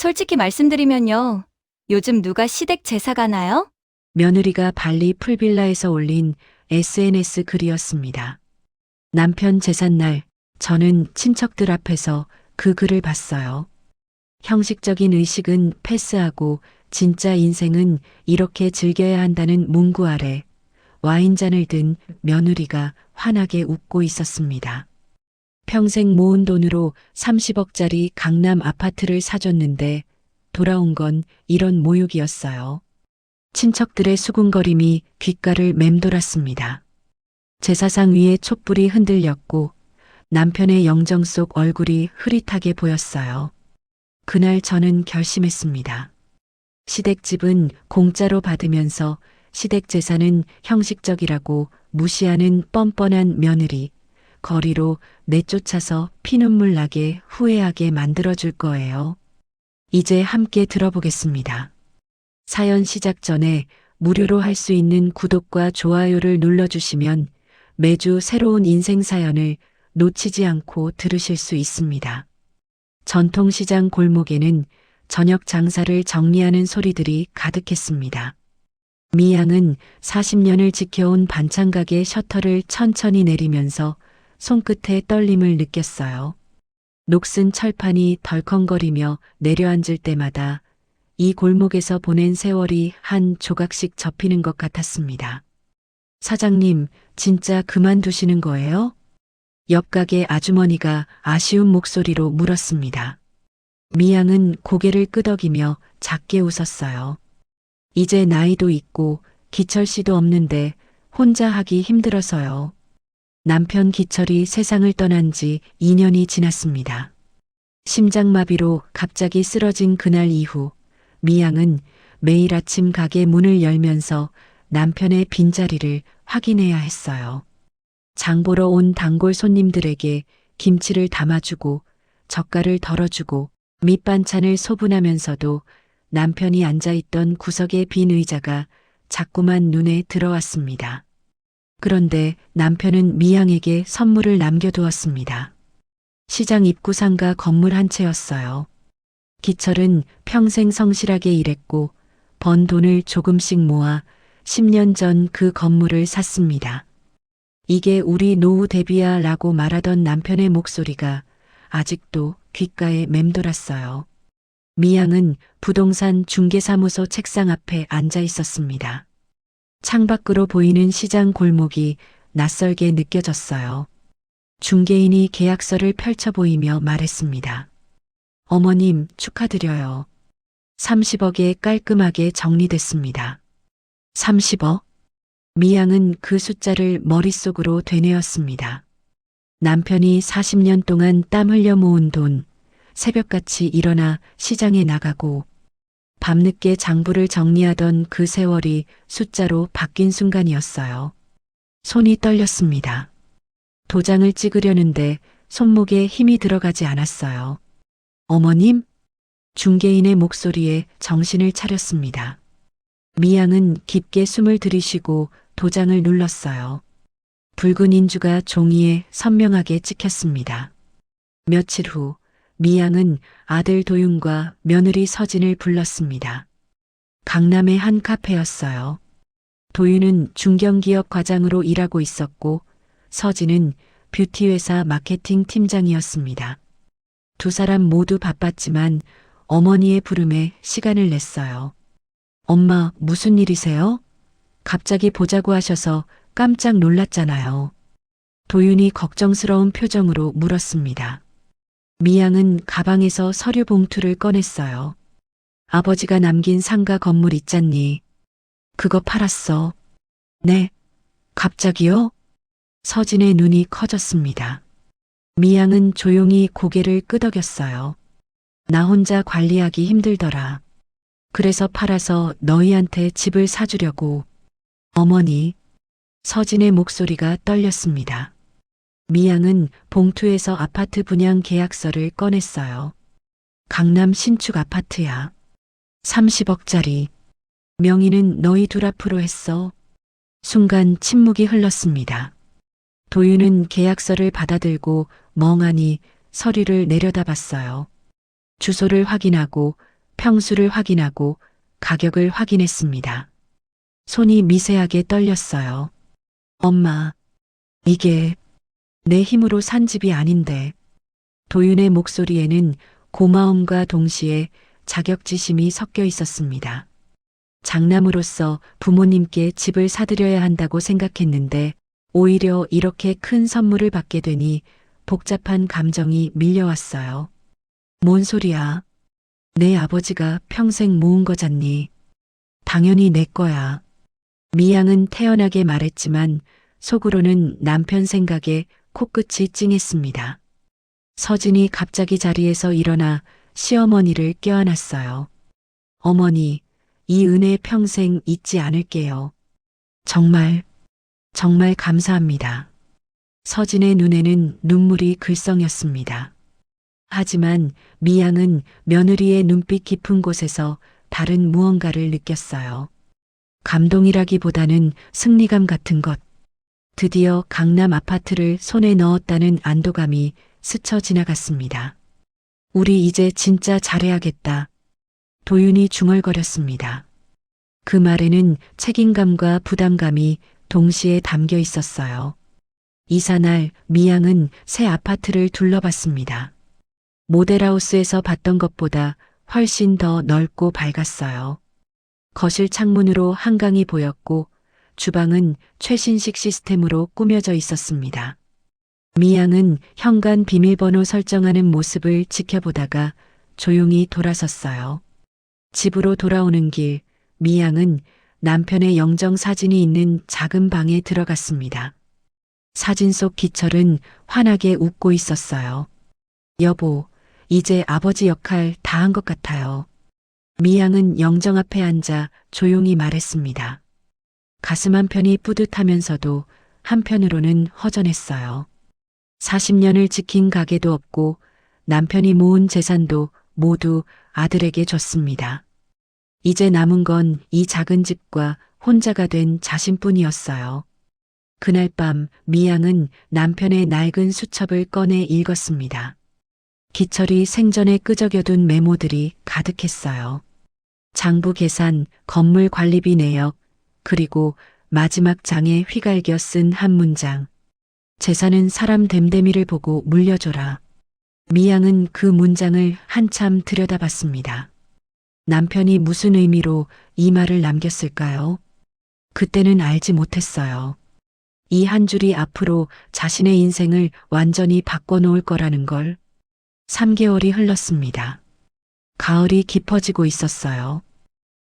솔직히 말씀드리면요. 요즘 누가 시댁 제사 가나요? 며느리가 발리 풀빌라에서 올린 SNS 글이었습니다. 남편 제삿날 저는 친척들 앞에서 그 글을 봤어요. 형식적인 의식은 패스하고 진짜 인생은 이렇게 즐겨야 한다는 문구 아래 와인잔을 든 며느리가 환하게 웃고 있었습니다. 평생 모은 돈으로 30억짜리 강남 아파트를 사줬는데 돌아온 건 이런 모욕이었어요. 친척들의 수군거림이 귓가를 맴돌았습니다. 제사상 위에 촛불이 흔들렸고 남편의 영정 속 얼굴이 흐릿하게 보였어요. 그날 저는 결심했습니다. 시댁집은 공짜로 받으면서 시댁 제사는 형식적이라고 무시하는 뻔뻔한 며느리, 거리로 내쫓아서 피눈물 나게 후회하게 만들어줄 거예요. 이제 함께 들어보겠습니다. 사연 시작 전에 무료로 할 수 있는 구독과 좋아요를 눌러주시면 매주 새로운 인생 사연을 놓치지 않고 들으실 수 있습니다. 전통시장 골목에는 저녁 장사를 정리하는 소리들이 가득했습니다. 미양은 40년을 지켜온 반찬가게 셔터를 천천히 내리면서 손끝에 떨림을 느꼈어요. 녹슨 철판이 덜컹거리며 내려앉을 때마다 이 골목에서 보낸 세월이 한 조각씩 접히는 것 같았습니다. 사장님, 진짜 그만두시는 거예요? 옆 가게 아주머니가 아쉬운 목소리로 물었습니다. 미양은 고개를 끄덕이며 작게 웃었어요. 이제 나이도 있고 기철 씨도 없는데 혼자 하기 힘들어서요. 남편 기철이 세상을 떠난 지 2년이 지났습니다. 심장마비로 갑자기 쓰러진 그날 이후 미양은 매일 아침 가게 문을 열면서 남편의 빈자리를 확인해야 했어요. 장 보러 온 단골 손님들에게 김치를 담아주고 젓갈을 덜어주고 밑반찬을 소분하면서도 남편이 앉아있던 구석의 빈 의자가 자꾸만 눈에 들어왔습니다. 그런데 남편은 미양에게 선물을 남겨두었습니다. 시장 입구 상가 건물 한 채였어요. 기철은 평생 성실하게 일했고 번 돈을 조금씩 모아 10년 전 그 건물을 샀습니다. 이게 우리 노후 대비야 라고 말하던 남편의 목소리가 아직도 귓가에 맴돌았어요. 미양은 부동산 중개사무소 책상 앞에 앉아 있었습니다. 창밖으로 보이는 시장 골목이 낯설게 느껴졌어요. 중개인이 계약서를 펼쳐 보이며 말했습니다. 어머님, 축하드려요. 30억에 깔끔하게 정리됐습니다. 30억? 미양은 그 숫자를 머릿속으로 되뇌었습니다. 남편이 40년 동안 땀 흘려 모은 돈, 새벽같이 일어나 시장에 나가고 밤늦게 장부를 정리하던 그 세월이 숫자로 바뀐 순간이었어요. 손이 떨렸습니다. 도장을 찍으려는데 손목에 힘이 들어가지 않았어요. 어머님? 중개인의 목소리에 정신을 차렸습니다. 미양은 깊게 숨을 들이쉬고 도장을 눌렀어요. 붉은 인주가 종이에 선명하게 찍혔습니다. 며칠 후 미양은 아들 도윤과 며느리 서진을 불렀습니다. 강남의 한 카페였어요. 도윤은 중견기업 과장으로 일하고 있었고 서진은 뷰티회사 마케팅 팀장이었습니다. 두 사람 모두 바빴지만 어머니의 부름에 시간을 냈어요. 엄마, 무슨 일이세요? 갑자기 보자고 하셔서 깜짝 놀랐잖아요. 도윤이 걱정스러운 표정으로 물었습니다. 미양은 가방에서 서류 봉투를 꺼냈어요. 아버지가 남긴 상가 건물 있잖니. 그거 팔았어. 네. 갑자기요? 서진의 눈이 커졌습니다. 미양은 조용히 고개를 끄덕였어요. 나 혼자 관리하기 힘들더라. 그래서 팔아서 너희한테 집을 사주려고. 어머니. 서진의 목소리가 떨렸습니다. 미양은 봉투에서 아파트 분양 계약서를 꺼냈어요. 강남 신축 아파트야. 30억짜리. 명의는 너희 둘 앞으로 했어. 순간 침묵이 흘렀습니다. 도윤은 계약서를 받아들고 멍하니 서류를 내려다봤어요. 주소를 확인하고 평수를 확인하고 가격을 확인했습니다. 손이 미세하게 떨렸어요. 엄마, 이게 내 힘으로 산 집이 아닌데. 도윤의 목소리에는 고마움과 동시에 자격지심이 섞여 있었습니다. 장남으로서 부모님께 집을 사드려야 한다고 생각했는데 오히려 이렇게 큰 선물을 받게 되니 복잡한 감정이 밀려왔어요. 뭔 소리야? 내 아버지가 평생 모은 거잖니. 당연히 내 거야. 미양은 태연하게 말했지만 속으로는 남편 생각에 코끝이 찡했습니다. 서진이 갑자기 자리에서 일어나 시어머니를 껴안았어요. 어머니, 이 은혜 평생 잊지 않을게요. 정말, 정말 감사합니다. 서진의 눈에는 눈물이 글썽였습니다. 하지만 미양은 며느리의 눈빛 깊은 곳에서 다른 무언가를 느꼈어요. 감동이라기보다는 승리감 같은 것. 드디어 강남 아파트를 손에 넣었다는 안도감이 스쳐 지나갔습니다. 우리 이제 진짜 잘해야겠다. 도윤이 중얼거렸습니다. 그 말에는 책임감과 부담감이 동시에 담겨 있었어요. 이사날 미양은 새 아파트를 둘러봤습니다. 모델하우스에서 봤던 것보다 훨씬 더 넓고 밝았어요. 거실 창문으로 한강이 보였고 주방은 최신식 시스템으로 꾸며져 있었습니다. 미양은 현관 비밀번호 설정하는 모습을 지켜보다가 조용히 돌아섰어요. 집으로 돌아오는 길, 미양은 남편의 영정 사진이 있는 작은 방에 들어갔습니다. 사진 속 기철은 환하게 웃고 있었어요. 여보, 이제 아버지 역할 다 한 것 같아요. 미양은 영정 앞에 앉아 조용히 말했습니다. 가슴 한편이 뿌듯하면서도 한편으로는 허전했어요. 40년을 지킨 가게도 없고 남편이 모은 재산도 모두 아들에게 줬습니다. 이제 남은 건 이 작은 집과 혼자가 된 자신뿐이었어요. 그날 밤 미양은 남편의 낡은 수첩을 꺼내 읽었습니다. 기철이 생전에 끄적여둔 메모들이 가득했어요. 장부 계산, 건물 관리비 내역, 그리고 마지막 장에 휘갈겨 쓴 한 문장. 재산은 사람 됨됨이를 보고 물려줘라. 미양은 그 문장을 한참 들여다봤습니다. 남편이 무슨 의미로 이 말을 남겼을까요? 그때는 알지 못했어요. 이 한 줄이 앞으로 자신의 인생을 완전히 바꿔놓을 거라는 걸. 3개월이 흘렀습니다. 가을이 깊어지고 있었어요.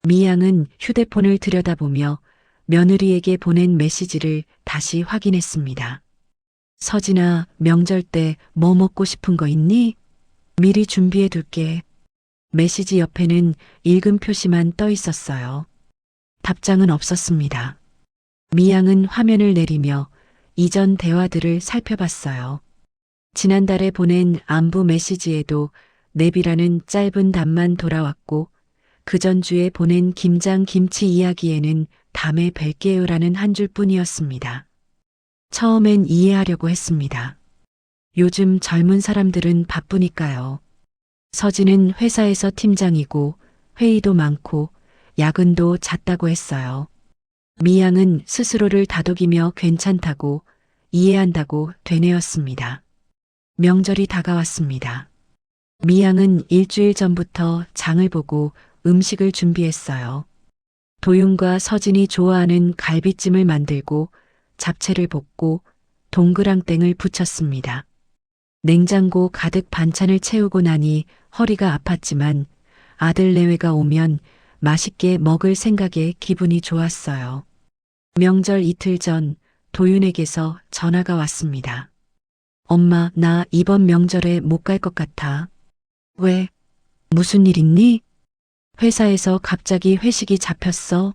미양은 휴대폰을 들여다보며 며느리에게 보낸 메시지를 다시 확인했습니다. 서진아, 명절 때 뭐 먹고 싶은 거 있니? 미리 준비해 둘게. 메시지 옆에는 읽음 표시만 떠 있었어요. 답장은 없었습니다. 미양은 화면을 내리며 이전 대화들을 살펴봤어요. 지난달에 보낸 안부 메시지에도 내비라는 짧은 답만 돌아왔고 그 전주에 보낸 김장 김치 이야기에는 다음에 뵐게요라는 한 줄뿐이었습니다. 처음엔 이해하려고 했습니다. 요즘 젊은 사람들은 바쁘니까요. 서진은 회사에서 팀장이고 회의도 많고 야근도 잦다고 했어요. 미양은 스스로를 다독이며 괜찮다고 이해한다고 되뇌었습니다. 명절이 다가왔습니다. 미양은 일주일 전부터 장을 보고 음식을 준비했어요. 도윤과 서진이 좋아하는 갈비찜을 만들고 잡채를 볶고 동그랑땡을 부쳤습니다. 냉장고 가득 반찬을 채우고 나니 허리가 아팠지만 아들 내외가 오면 맛있게 먹을 생각에 기분이 좋았어요. 명절 이틀 전 도윤에게서 전화가 왔습니다. 엄마, 나 이번 명절에 못 갈 것 같아. 왜? 무슨 일 있니? 회사에서 갑자기 회식이 잡혔어.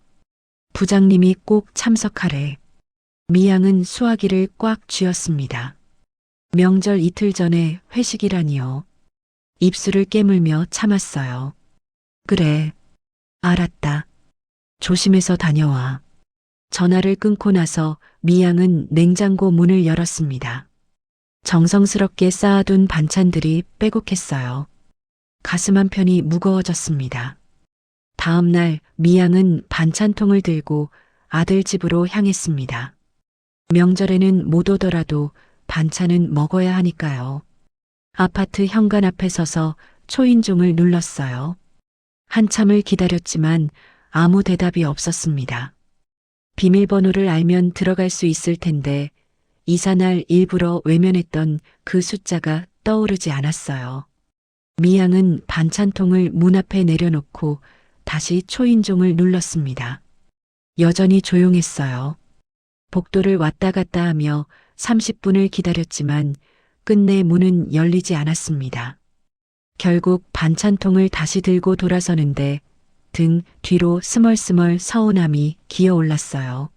부장님이 꼭 참석하래. 미양은 수화기를 꽉 쥐었습니다. 명절 이틀 전에 회식이라니요. 입술을 깨물며 참았어요. 그래. 알았다. 조심해서 다녀와. 전화를 끊고 나서 미양은 냉장고 문을 열었습니다. 정성스럽게 쌓아둔 반찬들이 빼곡했어요. 가슴 한편이 무거워졌습니다. 다음 날 미양은 반찬통을 들고 아들 집으로 향했습니다. 명절에는 못 오더라도 반찬은 먹어야 하니까요. 아파트 현관 앞에 서서 초인종을 눌렀어요. 한참을 기다렸지만 아무 대답이 없었습니다. 비밀번호를 알면 들어갈 수 있을 텐데 이사날 일부러 외면했던 그 숫자가 떠오르지 않았어요. 미양은 반찬통을 문 앞에 내려놓고 다시 초인종을 눌렀습니다. 여전히 조용했어요. 복도를 왔다 갔다 하며 30분을 기다렸지만 끝내 문은 열리지 않았습니다. 결국 반찬통을 다시 들고 돌아서는데 등 뒤로 스멀스멀 서운함이 기어올랐어요.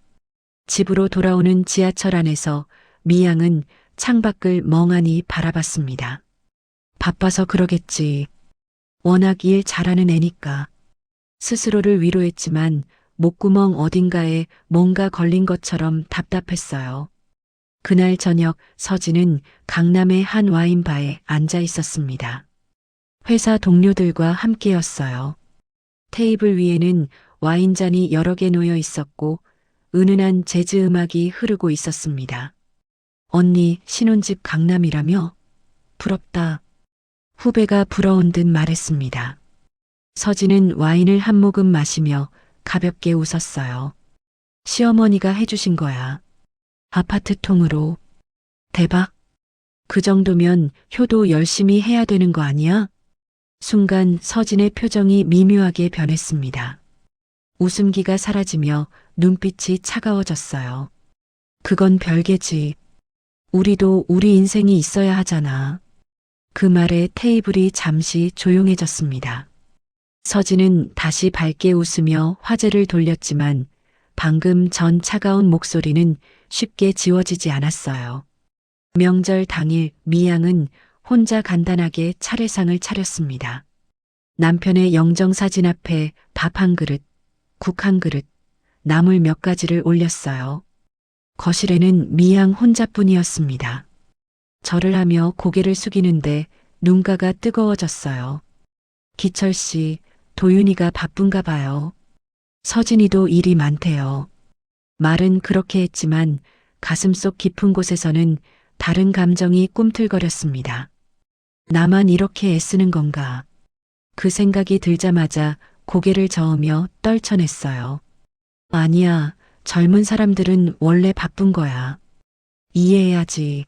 집으로 돌아오는 지하철 안에서 미양은 창밖을 멍하니 바라봤습니다. 바빠서 그러겠지. 워낙 일 잘하는 애니까. 스스로를 위로했지만 목구멍 어딘가에 뭔가 걸린 것처럼 답답했어요. 그날 저녁 서진은 강남의 한 와인바에 앉아 있었습니다. 회사 동료들과 함께였어요. 테이블 위에는 와인잔이 여러 개 놓여 있었고 은은한 재즈 음악이 흐르고 있었습니다. 언니 신혼집 강남이라며? 부럽다. 후배가 부러운 듯 말했습니다. 서진은 와인을 한 모금 마시며 가볍게 웃었어요. 시어머니가 해주신 거야. 아파트 통으로. 대박. 그 정도면 효도 열심히 해야 되는 거 아니야? 순간 서진의 표정이 미묘하게 변했습니다. 웃음기가 사라지며 눈빛이 차가워졌어요. 그건 별개지. 우리도 우리 인생이 있어야 하잖아. 그 말에 테이블이 잠시 조용해졌습니다. 서진은 다시 밝게 웃으며 화제를 돌렸지만 방금 전 차가운 목소리는 쉽게 지워지지 않았어요. 명절 당일 미양은 혼자 간단하게 차례상을 차렸습니다. 남편의 영정사진 앞에 밥 한 그릇, 국 한 그릇, 나물 몇 가지를 올렸어요. 거실에는 미양 혼자뿐이었습니다. 절을 하며 고개를 숙이는데 눈가가 뜨거워졌어요. 기철 씨, 도윤이가 바쁜가 봐요. 서진이도 일이 많대요. 말은 그렇게 했지만 가슴속 깊은 곳에서는 다른 감정이 꿈틀거렸습니다. 나만 이렇게 애쓰는 건가? 그 생각이 들자마자 고개를 저으며 떨쳐냈어요. 아니야, 젊은 사람들은 원래 바쁜 거야. 이해해야지.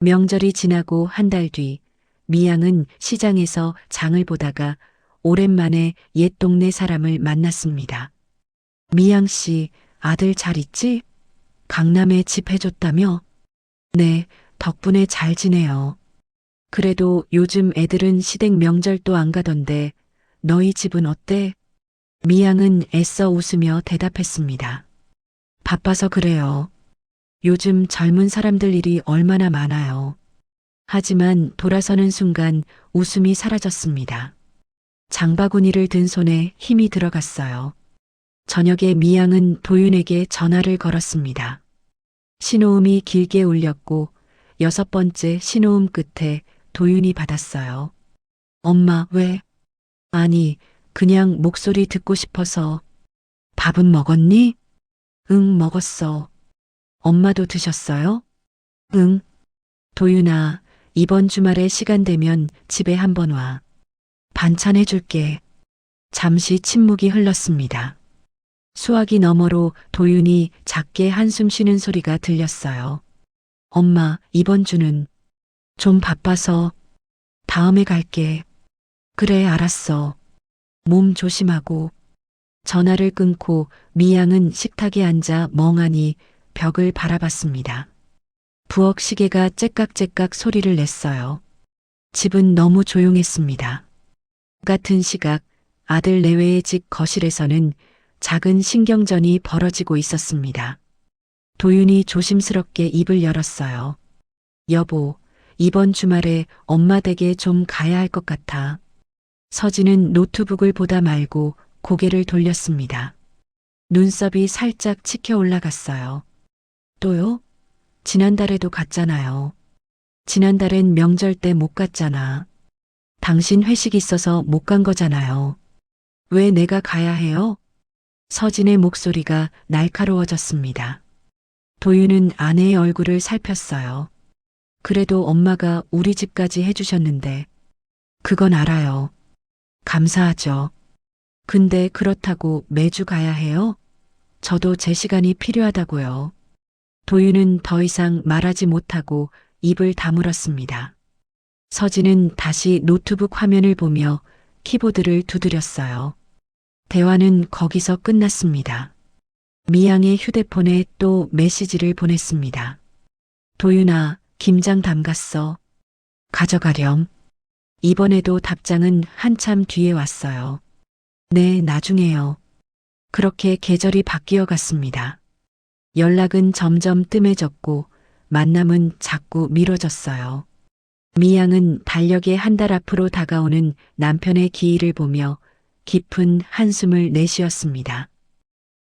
명절이 지나고 한 달 뒤, 미양은 시장에서 장을 보다가 오랜만에 옛 동네 사람을 만났습니다. 미양 씨, 아들 잘 있지? 강남에 집 해줬다며? 네, 덕분에 잘 지내요. 그래도 요즘 애들은 시댁 명절도 안 가던데 너희 집은 어때? 미양은 애써 웃으며 대답했습니다. 바빠서 그래요. 요즘 젊은 사람들 일이 얼마나 많아요. 하지만 돌아서는 순간 웃음이 사라졌습니다. 장바구니를 든 손에 힘이 들어갔어요. 저녁에 미양은 도윤에게 전화를 걸었습니다. 신호음이 길게 울렸고 6번째 신호음 끝에 도윤이 받았어요. 엄마, 왜? 아니, 그냥 목소리 듣고 싶어서. 밥은 먹었니? 응, 먹었어. 엄마도 드셨어요? 응. 도윤아, 이번 주말에 시간 되면 집에 한번 와. 반찬 해줄게. 잠시 침묵이 흘렀습니다. 수화기 너머로 도윤이 작게 한숨 쉬는 소리가 들렸어요. 엄마, 이번 주는 좀 바빠서 다음에 갈게. 그래, 알았어. 몸 조심하고. 전화를 끊고 미양은 식탁에 앉아 멍하니 벽을 바라봤습니다. 부엌 시계가 째깍째깍 소리를 냈어요. 집은 너무 조용했습니다. 같은 시각 아들 내외의 집 거실에서는 작은 신경전이 벌어지고 있었습니다. 도윤이 조심스럽게 입을 열었어요. 여보, 이번 주말에 엄마 댁에 좀 가야 할 것 같아. 서진은 노트북을 보다 말고 고개를 돌렸습니다. 눈썹이 살짝 치켜 올라갔어요. 또요? 지난달에도 갔잖아요. 지난달엔 명절 때 못 갔잖아. 당신 회식 있어서 못 간 거잖아요. 왜 내가 가야 해요? 서진의 목소리가 날카로워졌습니다. 도윤은 아내의 얼굴을 살폈어요. 그래도 엄마가 우리 집까지 해주셨는데. 그건 알아요. 감사하죠. 근데 그렇다고 매주 가야 해요? 저도 제 시간이 필요하다고요. 도윤은 더 이상 말하지 못하고 입을 다물었습니다. 서진은 다시 노트북 화면을 보며 키보드를 두드렸어요. 대화는 거기서 끝났습니다. 미양의 휴대폰에 또 메시지를 보냈습니다. 도윤아, 김장 담갔어. 가져가렴. 이번에도 답장은 한참 뒤에 왔어요. 네, 나중에요. 그렇게 계절이 바뀌어 갔습니다. 연락은 점점 뜸해졌고 만남은 자꾸 미뤄졌어요. 미양은 달력에 한 달 앞으로 다가오는 남편의 기일을 보며 깊은 한숨을 내쉬었습니다.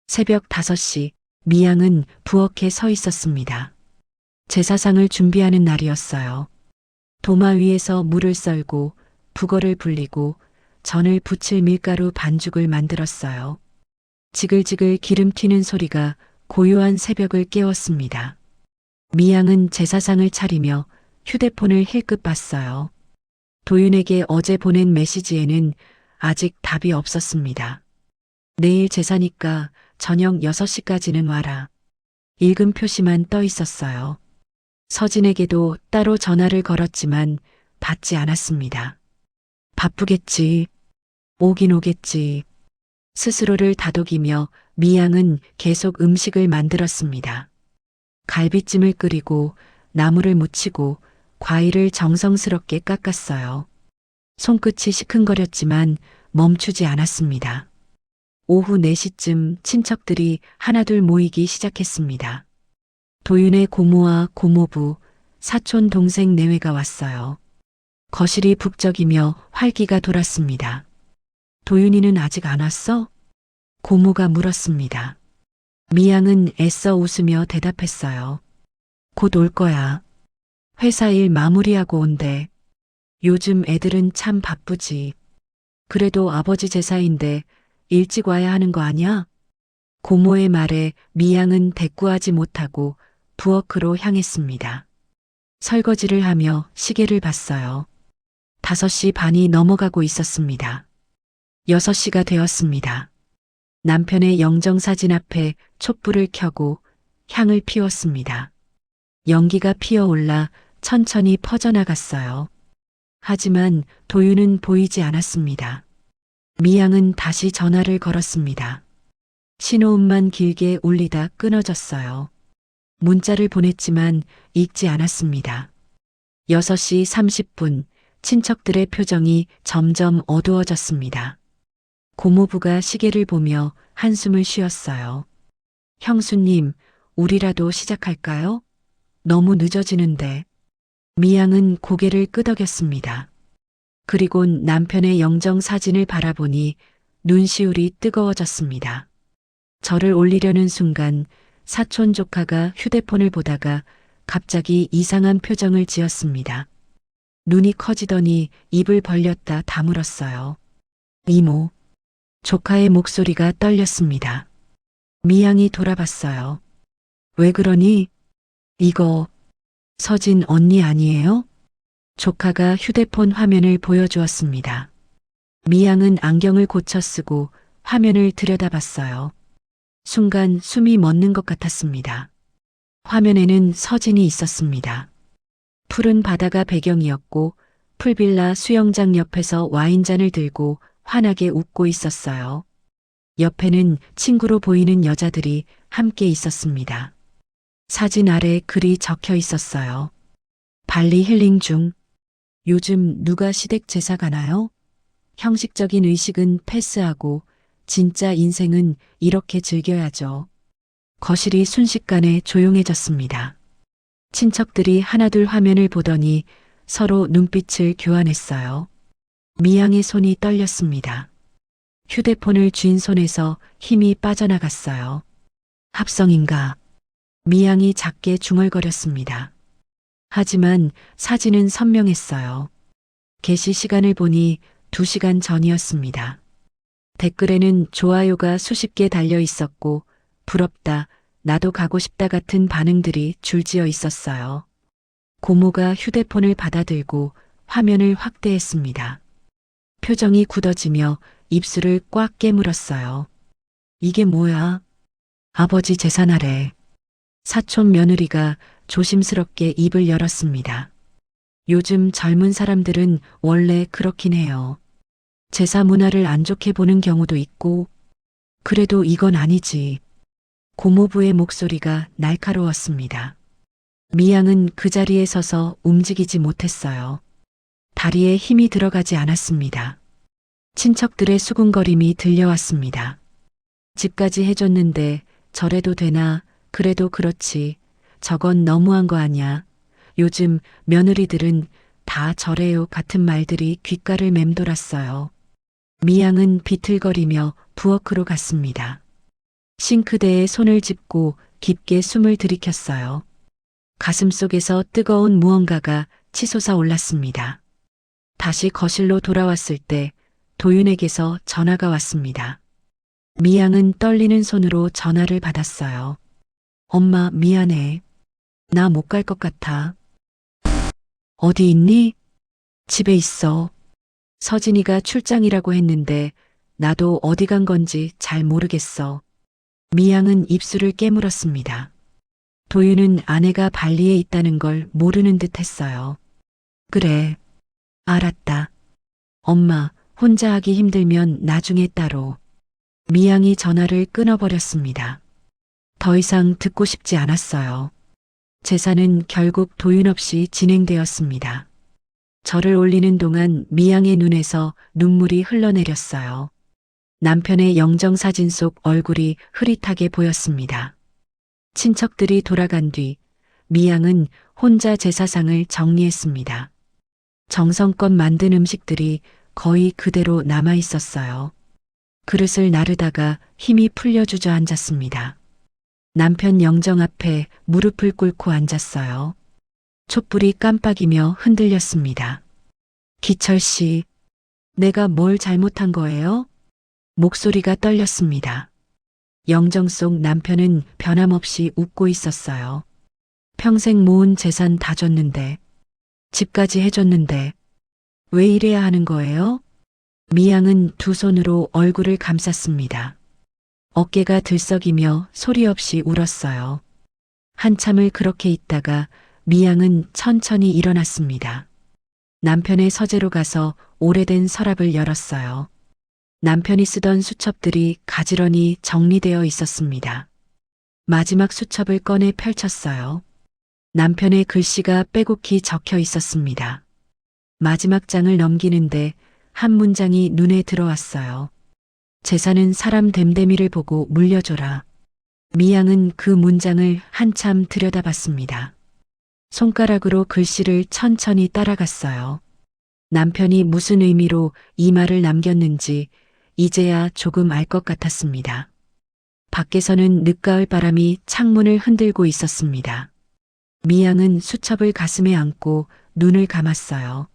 새벽 5시 미양은 부엌에 서 있었습니다. 제사상을 준비하는 날이었어요. 도마 위에서 물을 썰고 북어를 불리고 전을 부칠 밀가루 반죽을 만들었어요. 지글지글 기름 튀는 소리가 고요한 새벽을 깨웠습니다. 미양은 제사상을 차리며 휴대폰을 힐끗 봤어요. 도윤에게 어제 보낸 메시지에는 아직 답이 없었습니다. 내일 제사니까 저녁 6시까지는 와라. 읽음 표시만 떠 있었어요. 서진에게도 따로 전화를 걸었지만 받지 않았습니다. 바쁘겠지. 오긴 오겠지. 스스로를 다독이며 미양은 계속 음식을 만들었습니다. 갈비찜을 끓이고 나물을 무치고 과일을 정성스럽게 깎았어요. 손끝이 시큰거렸지만 멈추지 않았습니다. 오후 4시쯤 친척들이 하나둘 모이기 시작했습니다. 도윤의 고모와 고모부, 사촌 동생 내외가 왔어요. 거실이 북적이며 활기가 돌았습니다. 도윤이는 아직 안 왔어? 고모가 물었습니다. 미양은 애써 웃으며 대답했어요. 곧 올 거야. 회사 일 마무리하고 온대. 요즘 애들은 참 바쁘지. 그래도 아버지 제사인데 일찍 와야 하는 거 아니야? 고모의 말에 미양은 대꾸하지 못하고 부엌으로 향했습니다. 설거지를 하며 시계를 봤어요. 5시 반이 넘어가고 있었습니다. 6시가 되었습니다. 남편의 영정사진 앞에 촛불을 켜고 향을 피웠습니다. 연기가 피어올라 천천히 퍼져나갔어요. 하지만 도윤은 보이지 않았습니다. 미양은 다시 전화를 걸었습니다. 신호음만 길게 울리다 끊어졌어요. 문자를 보냈지만 읽지 않았습니다. 6시 30분 친척들의 표정이 점점 어두워졌습니다. 고모부가 시계를 보며 한숨을 쉬었어요. 형수님, 우리라도 시작할까요? 너무 늦어지는데. 미양은 고개를 끄덕였습니다. 그리곤 남편의 영정 사진을 바라보니 눈시울이 뜨거워졌습니다. 절을 올리려는 순간 사촌 조카가 휴대폰을 보다가 갑자기 이상한 표정을 지었습니다. 눈이 커지더니 입을 벌렸다 다물었어요. 이모. 조카의 목소리가 떨렸습니다. 미양이 돌아봤어요. 왜 그러니? 이거 서진 언니 아니에요? 조카가 휴대폰 화면을 보여주었습니다. 미양은 안경을 고쳐 쓰고 화면을 들여다봤어요. 순간 숨이 멎는 것 같았습니다. 화면에는 서진이 있었습니다. 푸른 바다가 배경이었고 풀빌라 수영장 옆에서 와인잔을 들고 환하게 웃고 있었어요. 옆에는 친구로 보이는 여자들이 함께 있었습니다. 사진 아래 글이 적혀 있었어요. 발리 힐링 중. 요즘 누가 시댁 제사 가나요? 형식적인 의식은 패스하고 진짜 인생은 이렇게 즐겨야죠. 거실이 순식간에 조용해졌습니다. 친척들이 하나둘 화면을 보더니 서로 눈빛을 교환했어요. 미양의 손이 떨렸습니다. 휴대폰을 쥔 손에서 힘이 빠져나갔어요. 합성인가? 미양이 작게 중얼거렸습니다. 하지만 사진은 선명했어요. 게시 시간을 보니 2시간 전이었습니다. 댓글에는 좋아요가 수십 개 달려 있었고 부럽다, 나도 가고 싶다 같은 반응들이 줄지어 있었어요. 고모가 휴대폰을 받아들고 화면을 확대했습니다. 표정이 굳어지며 입술을 꽉 깨물었어요. 이게 뭐야? 아버지 제사날에. 사촌 며느리가 조심스럽게 입을 열었습니다. 요즘 젊은 사람들은 원래 그렇긴 해요. 제사 문화를 안 좋게 보는 경우도 있고, 그래도 이건 아니지. 고모부의 목소리가 날카로웠습니다. 미양은 그 자리에 서서 움직이지 못했어요. 다리에 힘이 들어가지 않았습니다. 친척들의 수군거림이 들려왔습니다. 집까지 해줬는데 저래도 되나, 그래도 그렇지. 저건 너무한 거 아냐. 요즘 며느리들은 다 저래요 같은 말들이 귓가를 맴돌았어요. 미양은 비틀거리며 부엌으로 갔습니다. 싱크대에 손을 짚고 깊게 숨을 들이켰어요. 가슴속에서 뜨거운 무언가가 치솟아 올랐습니다. 다시 거실로 돌아왔을 때 도윤에게서 전화가 왔습니다. 미양은 떨리는 손으로 전화를 받았어요. 엄마, 미안해. 나 못 갈 것 같아. 어디 있니? 집에 있어. 서진이가 출장이라고 했는데 나도 어디 간 건지 잘 모르겠어. 미양은 입술을 깨물었습니다. 도윤은 아내가 발리에 있다는 걸 모르는 듯 했어요. 그래. 알았다. 엄마, 혼자 하기 힘들면 나중에 따로. 미양이 전화를 끊어버렸습니다. 더 이상 듣고 싶지 않았어요. 제사는 결국 도윤 없이 진행되었습니다. 절을 올리는 동안 미양의 눈에서 눈물이 흘러내렸어요. 남편의 영정사진 속 얼굴이 흐릿하게 보였습니다. 친척들이 돌아간 뒤 미양은 혼자 제사상을 정리했습니다. 정성껏 만든 음식들이 거의 그대로 남아 있었어요. 그릇을 나르다가 힘이 풀려 주저앉았습니다. 남편 영정 앞에 무릎을 꿇고 앉았어요. 촛불이 깜빡이며 흔들렸습니다. 기철 씨, 내가 뭘 잘못한 거예요? 목소리가 떨렸습니다. 영정 속 남편은 변함없이 웃고 있었어요. 평생 모은 재산 다 줬는데, 집까지 해줬는데, 왜 이래야 하는 거예요? 미양은 두 손으로 얼굴을 감쌌습니다. 어깨가 들썩이며 소리 없이 울었어요. 한참을 그렇게 있다가 미양은 천천히 일어났습니다. 남편의 서재로 가서 오래된 서랍을 열었어요. 남편이 쓰던 수첩들이 가지런히 정리되어 있었습니다. 마지막 수첩을 꺼내 펼쳤어요. 남편의 글씨가 빼곡히 적혀 있었습니다. 마지막 장을 넘기는데 한 문장이 눈에 들어왔어요. 제사는 사람 됨됨이를 보고 물려줘라. 미양은 그 문장을 한참 들여다봤습니다. 손가락으로 글씨를 천천히 따라갔어요. 남편이 무슨 의미로 이 말을 남겼는지 이제야 조금 알 것 같았습니다. 밖에서는 늦가을 바람이 창문을 흔들고 있었습니다. 미양은 수첩을 가슴에 안고 눈을 감았어요.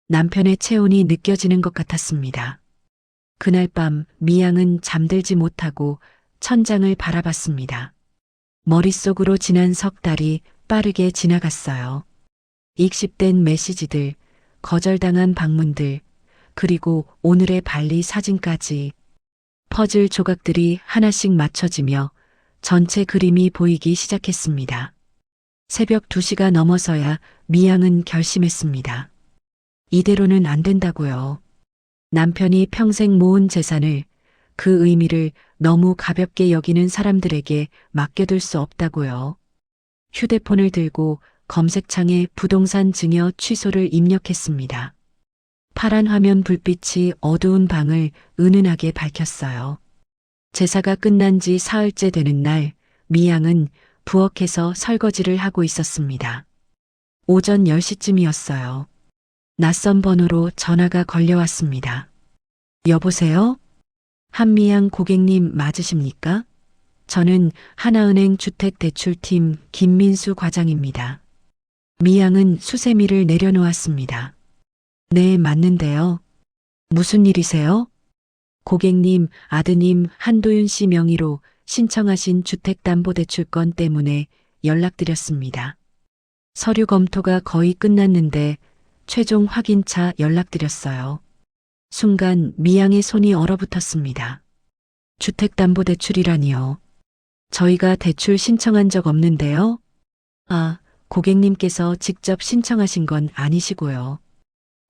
남편의 체온이 느껴지는 것 같았습니다. 그날 밤 미양은 잠들지 못하고 천장을 바라봤습니다. 머릿속으로 지난 석 달이 빠르게 지나갔어요. 익십된 메시지들, 거절당한 방문들, 그리고 오늘의 발리 사진까지. 퍼즐 조각들이 하나씩 맞춰지며 전체 그림이 보이기 시작했습니다. 새벽 2시가 넘어서야 미양은 결심했습니다. 이대로는 안 된다고요. 남편이 평생 모은 재산을, 그 의미를 너무 가볍게 여기는 사람들에게 맡겨둘 수 없다고요. 휴대폰을 들고 검색창에 부동산 증여 취소를 입력했습니다. 파란 화면 불빛이 어두운 방을 은은하게 밝혔어요. 제사가 끝난 지 사흘째 되는 날, 미양은 부엌에서 설거지를 하고 있었습니다. 오전 10시쯤이었어요. 낯선 번호로 전화가 걸려왔습니다. 여보세요? 한미양 고객님 맞으십니까? 저는 하나은행 주택대출팀 김민수 과장입니다. 미양은 수세미를 내려놓았습니다. 네, 맞는데요. 무슨 일이세요? 고객님, 아드님 한도윤 씨 명의로 신청하신 주택담보대출 건 때문에 연락드렸습니다. 서류 검토가 거의 끝났는데 최종 확인차 연락드렸어요. 순간 미양의 손이 얼어붙었습니다. 주택담보대출이라니요. 저희가 대출 신청한 적 없는데요. 아, 고객님께서 직접 신청하신 건 아니시고요.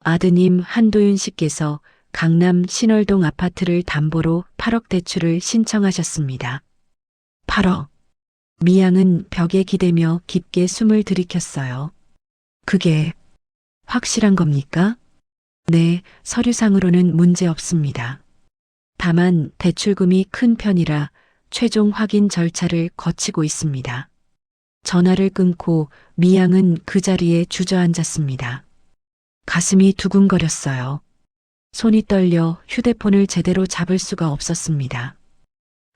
아드님 한도윤 씨께서 강남 신월동 아파트를 담보로 8억 대출을 신청하셨습니다. 8억. 미양은 벽에 기대며 깊게 숨을 들이켰어요. 그게 확실한 겁니까? 네, 서류상으로는 문제 없습니다. 다만 대출금이 큰 편이라 최종 확인 절차를 거치고 있습니다. 전화를 끊고 미양은 그 자리에 주저앉았습니다. 가슴이 두근거렸어요. 손이 떨려 휴대폰을 제대로 잡을 수가 없었습니다.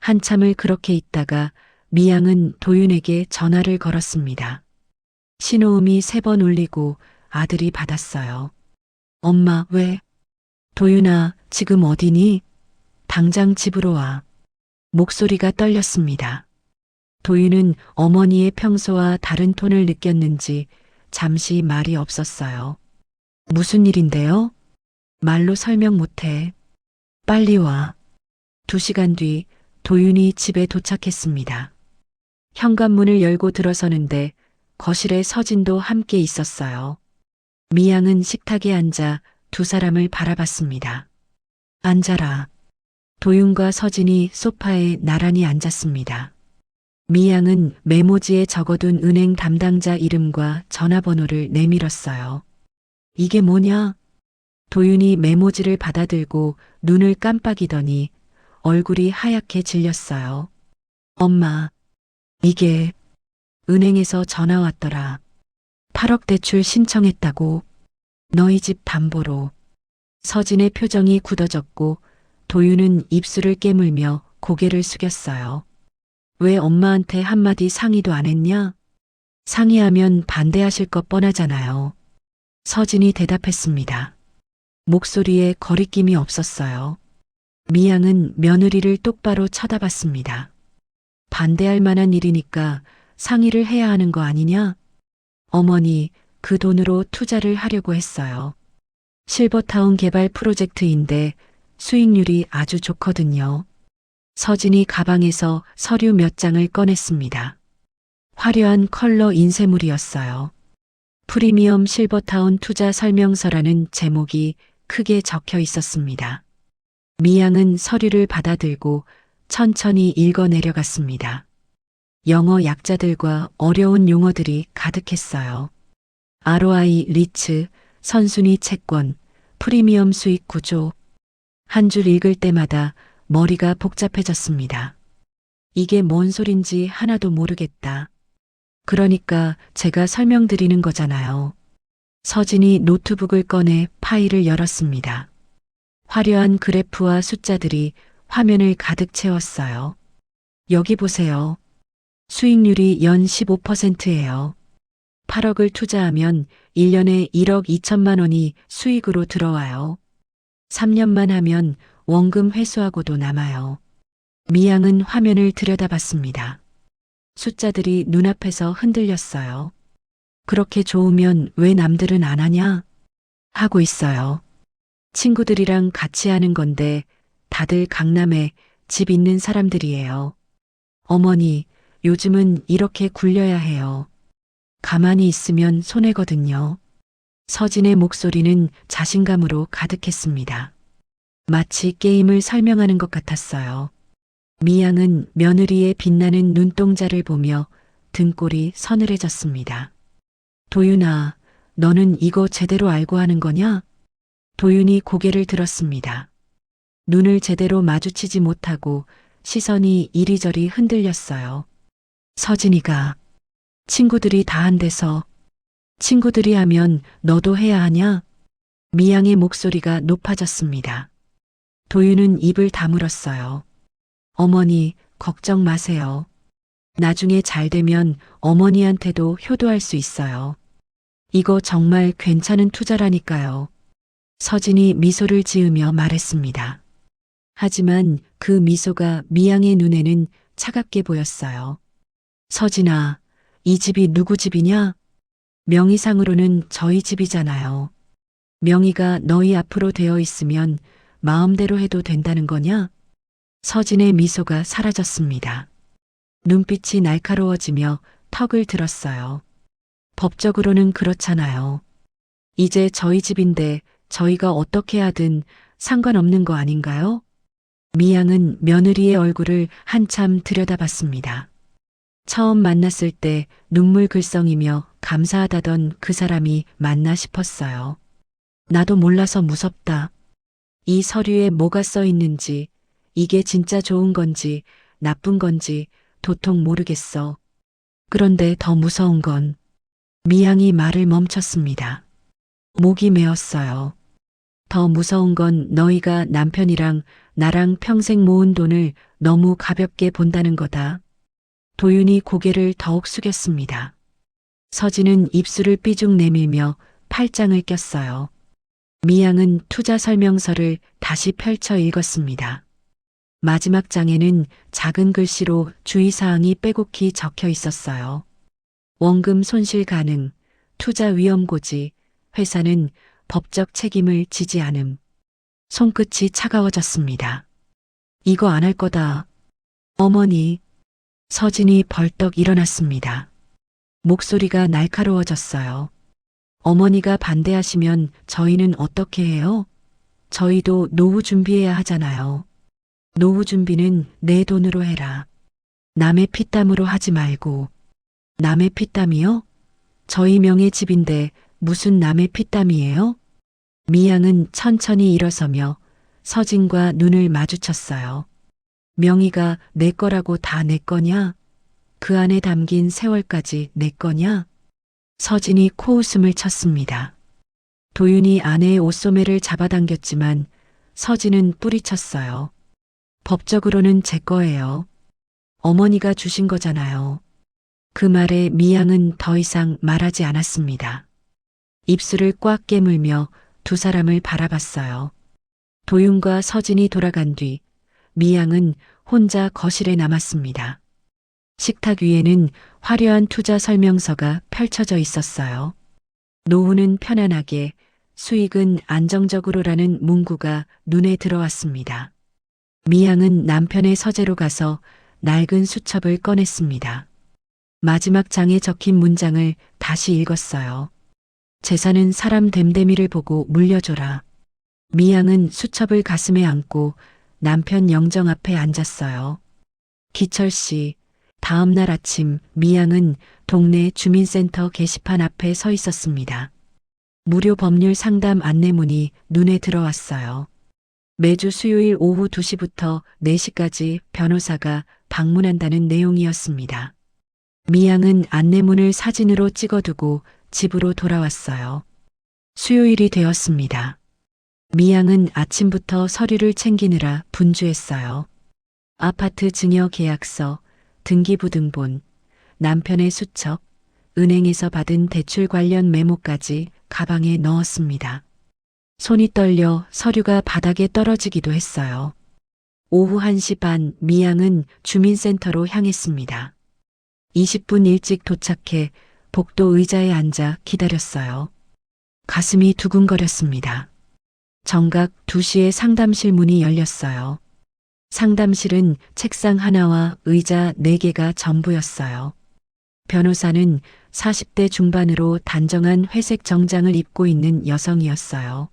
한참을 그렇게 있다가 미양은 도윤에게 전화를 걸었습니다. 신호음이 3번 울리고 아들이 받았어요. 엄마, 왜? 도윤아, 지금 어디니? 당장 집으로 와. 목소리가 떨렸습니다. 도윤은 어머니의 평소와 다른 톤을 느꼈는지 잠시 말이 없었어요. 무슨 일인데요? 말로 설명 못해. 빨리 와. 2시간 뒤 도윤이 집에 도착했습니다. 현관문을 열고 들어서는데 거실에 서진도 함께 있었어요. 미양은 식탁에 앉아 두 사람을 바라봤습니다. 앉아라. 도윤과 서진이 소파에 나란히 앉았습니다. 미양은 메모지에 적어둔 은행 담당자 이름과 전화번호를 내밀었어요. 이게 뭐냐? 도윤이 메모지를 받아들고 눈을 깜빡이더니 얼굴이 하얗게 질렸어요. 엄마, 이게 은행에서 전화 왔더라. 8억 대출 신청했다고. 너희 집 담보로. 서진의 표정이 굳어졌고 도윤은 입술을 깨물며 고개를 숙였어요. 왜 엄마한테 한마디 상의도 안 했냐? 상의하면 반대하실 것 뻔하잖아요. 서진이 대답했습니다. 목소리에 거리낌이 없었어요. 미양은 며느리를 똑바로 쳐다봤습니다. 반대할 만한 일이니까 상의를 해야 하는 거 아니냐? 어머니, 그 돈으로 투자를 하려고 했어요. 실버타운 개발 프로젝트인데 수익률이 아주 좋거든요. 서진이 가방에서 서류 몇 장을 꺼냈습니다. 화려한 컬러 인쇄물이었어요. 프리미엄 실버타운 투자 설명서라는 제목이 크게 적혀 있었습니다. 미양은 서류를 받아들고 천천히 읽어 내려갔습니다. 영어 약자들과 어려운 용어들이 가득했어요. ROI 리츠, 선순위 채권, 프리미엄 수익 구조. 한 줄 읽을 때마다 머리가 복잡해졌습니다. 이게 뭔 소린지 하나도 모르겠다. 그러니까 제가 설명드리는 거잖아요. 서진이 노트북을 꺼내 파일을 열었습니다. 화려한 그래프와 숫자들이 화면을 가득 채웠어요. 여기 보세요. 수익률이 연 15%예요. 8억을 투자하면 1년에 1억 2천만 원이 수익으로 들어와요. 3년만 하면 원금 회수하고도 남아요. 미양은 화면을 들여다봤습니다. 숫자들이 눈앞에서 흔들렸어요. 그렇게 좋으면 왜 남들은 안 하냐? 하고 있어요. 친구들이랑 같이 하는 건데 다들 강남에 집 있는 사람들이에요. 어머니, 요즘은 이렇게 굴려야 해요. 가만히 있으면 손해거든요. 서진의 목소리는 자신감으로 가득했습니다. 마치 게임을 설명하는 것 같았어요. 미양은 며느리의 빛나는 눈동자를 보며 등골이 서늘해졌습니다. 도윤아, 너는 이거 제대로 알고 하는 거냐? 도윤이 고개를 들었습니다. 눈을 제대로 마주치지 못하고 시선이 이리저리 흔들렸어요. 서진이가 친구들이 다 한대서 친구들이 하면 너도 해야 하냐? 미양의 목소리가 높아졌습니다. 도윤은 입을 다물었어요. 어머니, 걱정 마세요. 나중에 잘 되면 어머니한테도 효도할 수 있어요. 이거 정말 괜찮은 투자라니까요. 서진이 미소를 지으며 말했습니다. 하지만 그 미소가 미양의 눈에는 차갑게 보였어요. 서진아, 이 집이 누구 집이냐? 명의상으로는 저희 집이잖아요. 명의가 너희 앞으로 되어 있으면 마음대로 해도 된다는 거냐? 서진의 미소가 사라졌습니다. 눈빛이 날카로워지며 턱을 들었어요. 법적으로는 그렇잖아요. 이제 저희 집인데 저희가 어떻게 하든 상관없는 거 아닌가요? 미양은 며느리의 얼굴을 한참 들여다봤습니다. 처음 만났을 때 눈물 글썽이며 감사하다던 그 사람이 맞나 싶었어요. 나도 몰라서 무섭다. 이 서류에 뭐가 써 있는지, 이게 진짜 좋은 건지 나쁜 건지 도통 모르겠어. 그런데 더 무서운 건 미양이 말을 멈췄습니다. 목이 메었어요. 더 무서운 건 너희가 남편이랑 나랑 평생 모은 돈을 너무 가볍게 본다는 거다. 도윤이 고개를 더욱 숙였습니다. 서진은 입술을 삐죽 내밀며 팔짱을 꼈어요. 미양은 투자 설명서를 다시 펼쳐 읽었습니다. 마지막 장에는 작은 글씨로 주의사항이 빼곡히 적혀 있었어요. 원금 손실 가능, 투자 위험 고지, 회사는 법적 책임을 지지 않음. 손끝이 차가워졌습니다. 이거 안 할 거다. 어머니. 서진이 벌떡 일어났습니다. 목소리가 날카로워졌어요. 어머니가 반대하시면 저희는 어떻게 해요? 저희도 노후 준비해야 하잖아요. 노후 준비는 내 돈으로 해라. 남의 피땀으로 하지 말고. 남의 피땀이요? 저희 명의 집인데 무슨 남의 피땀이에요? 미양은 천천히 일어서며 서진과 눈을 마주쳤어요. 명의가 내 거라고 다 내 거냐? 그 안에 담긴 세월까지 내 거냐? 서진이 코웃음을 쳤습니다. 도윤이 아내의 옷소매를 잡아당겼지만 서진은 뿌리쳤어요. 법적으로는 제 거예요. 어머니가 주신 거잖아요. 그 말에 미양은 더 이상 말하지 않았습니다. 입술을 꽉 깨물며 두 사람을 바라봤어요. 도윤과 서진이 돌아간 뒤 미양은 혼자 거실에 남았습니다. 식탁 위에는 화려한 투자 설명서가 펼쳐져 있었어요. 노후는 편안하게, 수익은 안정적으로라는 문구가 눈에 들어왔습니다. 미양은 남편의 서재로 가서 낡은 수첩을 꺼냈습니다. 마지막 장에 적힌 문장을 다시 읽었어요. 재산은 사람 됨됨이를 보고 물려줘라. 미양은 수첩을 가슴에 안고 남편 영정 앞에 앉았어요. 기철 씨, 다음 날 아침 미양은 동네 주민센터 게시판 앞에 서 있었습니다. 무료 법률 상담 안내문이 눈에 들어왔어요. 매주 수요일 오후 2시부터 4시까지 변호사가 방문한다는 내용이었습니다. 미양은 안내문을 사진으로 찍어두고 집으로 돌아왔어요. 수요일이 되었습니다. 미양은 아침부터 서류를 챙기느라 분주했어요. 아파트 증여 계약서, 등기부등본, 남편의 수첩, 은행에서 받은 대출 관련 메모까지 가방에 넣었습니다. 손이 떨려 서류가 바닥에 떨어지기도 했어요. 오후 1시 반 미양은 주민센터로 향했습니다. 20분 일찍 도착해 복도 의자에 앉아 기다렸어요. 가슴이 두근거렸습니다. 정각 2시에 상담실 문이 열렸어요. 상담실은 책상 하나와 의자 4개가 전부였어요. 변호사는 40대 중반으로 단정한 회색 정장을 입고 있는 여성이었어요.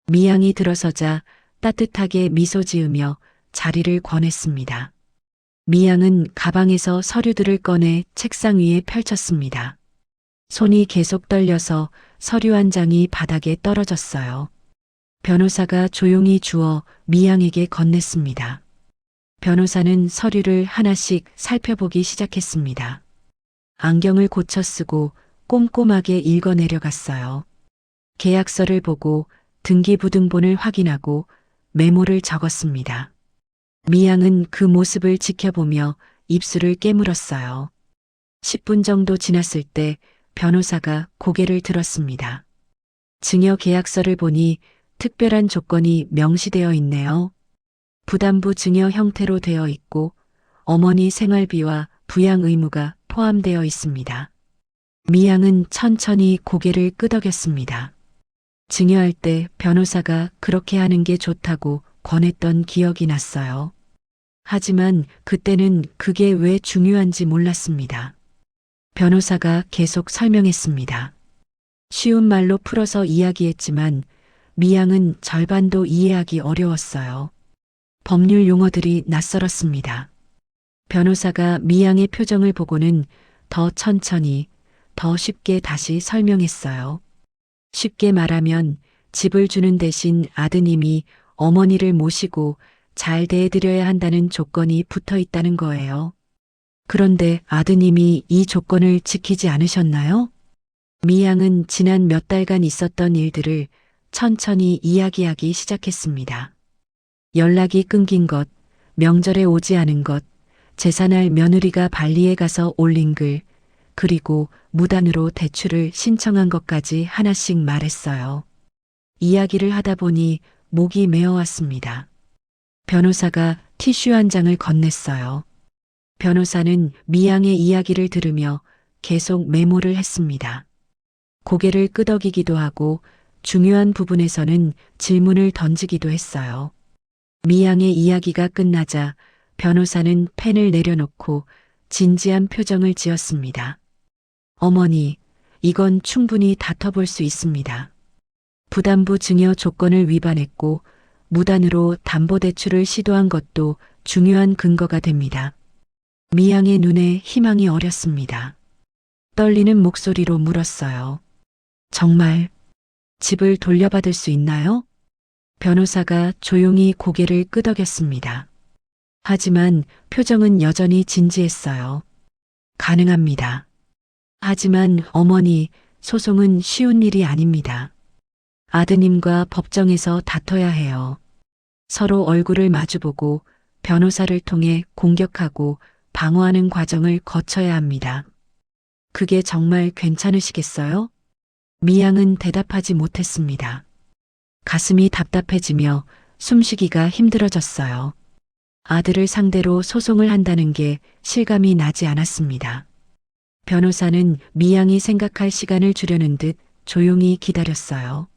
미양이 들어서자 따뜻하게 미소 지으며 자리를 권했습니다. 미양은 가방에서 서류들을 꺼내 책상 위에 펼쳤습니다. 손이 계속 떨려서 서류 한 장이 바닥에 떨어졌어요. 변호사가 조용히 주워 미양에게 건넸습니다. 변호사는 서류를 하나씩 살펴보기 시작했습니다. 안경을 고쳐 쓰고 꼼꼼하게 읽어 내려갔어요. 계약서를 보고 등기부등본을 확인하고 메모를 적었습니다. 미양은 그 모습을 지켜보며 입술을 깨물었어요. 10분 정도 지났을 때 변호사가 고개를 들었습니다. 증여 계약서를 보니 특별한 조건이 명시되어 있네요. 부담부 증여 형태로 되어 있고 어머니 생활비와 부양 의무가 포함되어 있습니다. 미양은 천천히 고개를 끄덕였습니다. 증여할 때 변호사가 그렇게 하는 게 좋다고 권했던 기억이 났어요. 하지만 그때는 그게 왜 중요한지 몰랐습니다. 변호사가 계속 설명했습니다. 쉬운 말로 풀어서 이야기했지만 미양은 절반도 이해하기 어려웠어요. 법률 용어들이 낯설었습니다. 변호사가 미양의 표정을 보고는 더 천천히, 더 쉽게 다시 설명했어요. 쉽게 말하면 집을 주는 대신 아드님이 어머니를 모시고 잘 대해드려야 한다는 조건이 붙어 있다는 거예요. 그런데 아드님이 이 조건을 지키지 않으셨나요? 미양은 지난 몇 달간 있었던 일들을 천천히 이야기하기 시작했습니다. 연락이 끊긴 것, 명절에 오지 않은 것, 제사날 며느리가 발리에 가서 올린 글, 그리고 무단으로 대출을 신청한 것까지 하나씩 말했어요. 이야기를 하다 보니 목이 메어왔습니다. 변호사가 티슈 한 장을 건넸어요. 변호사는 미양의 이야기를 들으며 계속 메모를 했습니다. 고개를 끄덕이기도 하고 중요한 부분에서는 질문을 던지기도 했어요. 미양의 이야기가 끝나자 변호사는 펜을 내려놓고 진지한 표정을 지었습니다. 어머니, 이건 충분히 다퉈볼 수 있습니다. 부담부 증여 조건을 위반했고 무단으로 담보대출을 시도한 것도 중요한 근거가 됩니다. 미양의 눈에 희망이 어렸습니다. 떨리는 목소리로 물었어요. 정말 집을 돌려받을 수 있나요? 변호사가 조용히 고개를 끄덕였습니다. 하지만 표정은 여전히 진지했어요. 가능합니다. 하지만 어머니, 소송은 쉬운 일이 아닙니다. 아드님과 법정에서 다퉈야 해요. 서로 얼굴을 마주보고 변호사를 통해 공격하고 방어하는 과정을 거쳐야 합니다. 그게 정말 괜찮으시겠어요? 미양은 대답하지 못했습니다. 가슴이 답답해지며 숨쉬기가 힘들어졌어요. 아들을 상대로 소송을 한다는 게 실감이 나지 않았습니다. 변호사는 미양이 생각할 시간을 주려는 듯 조용히 기다렸어요.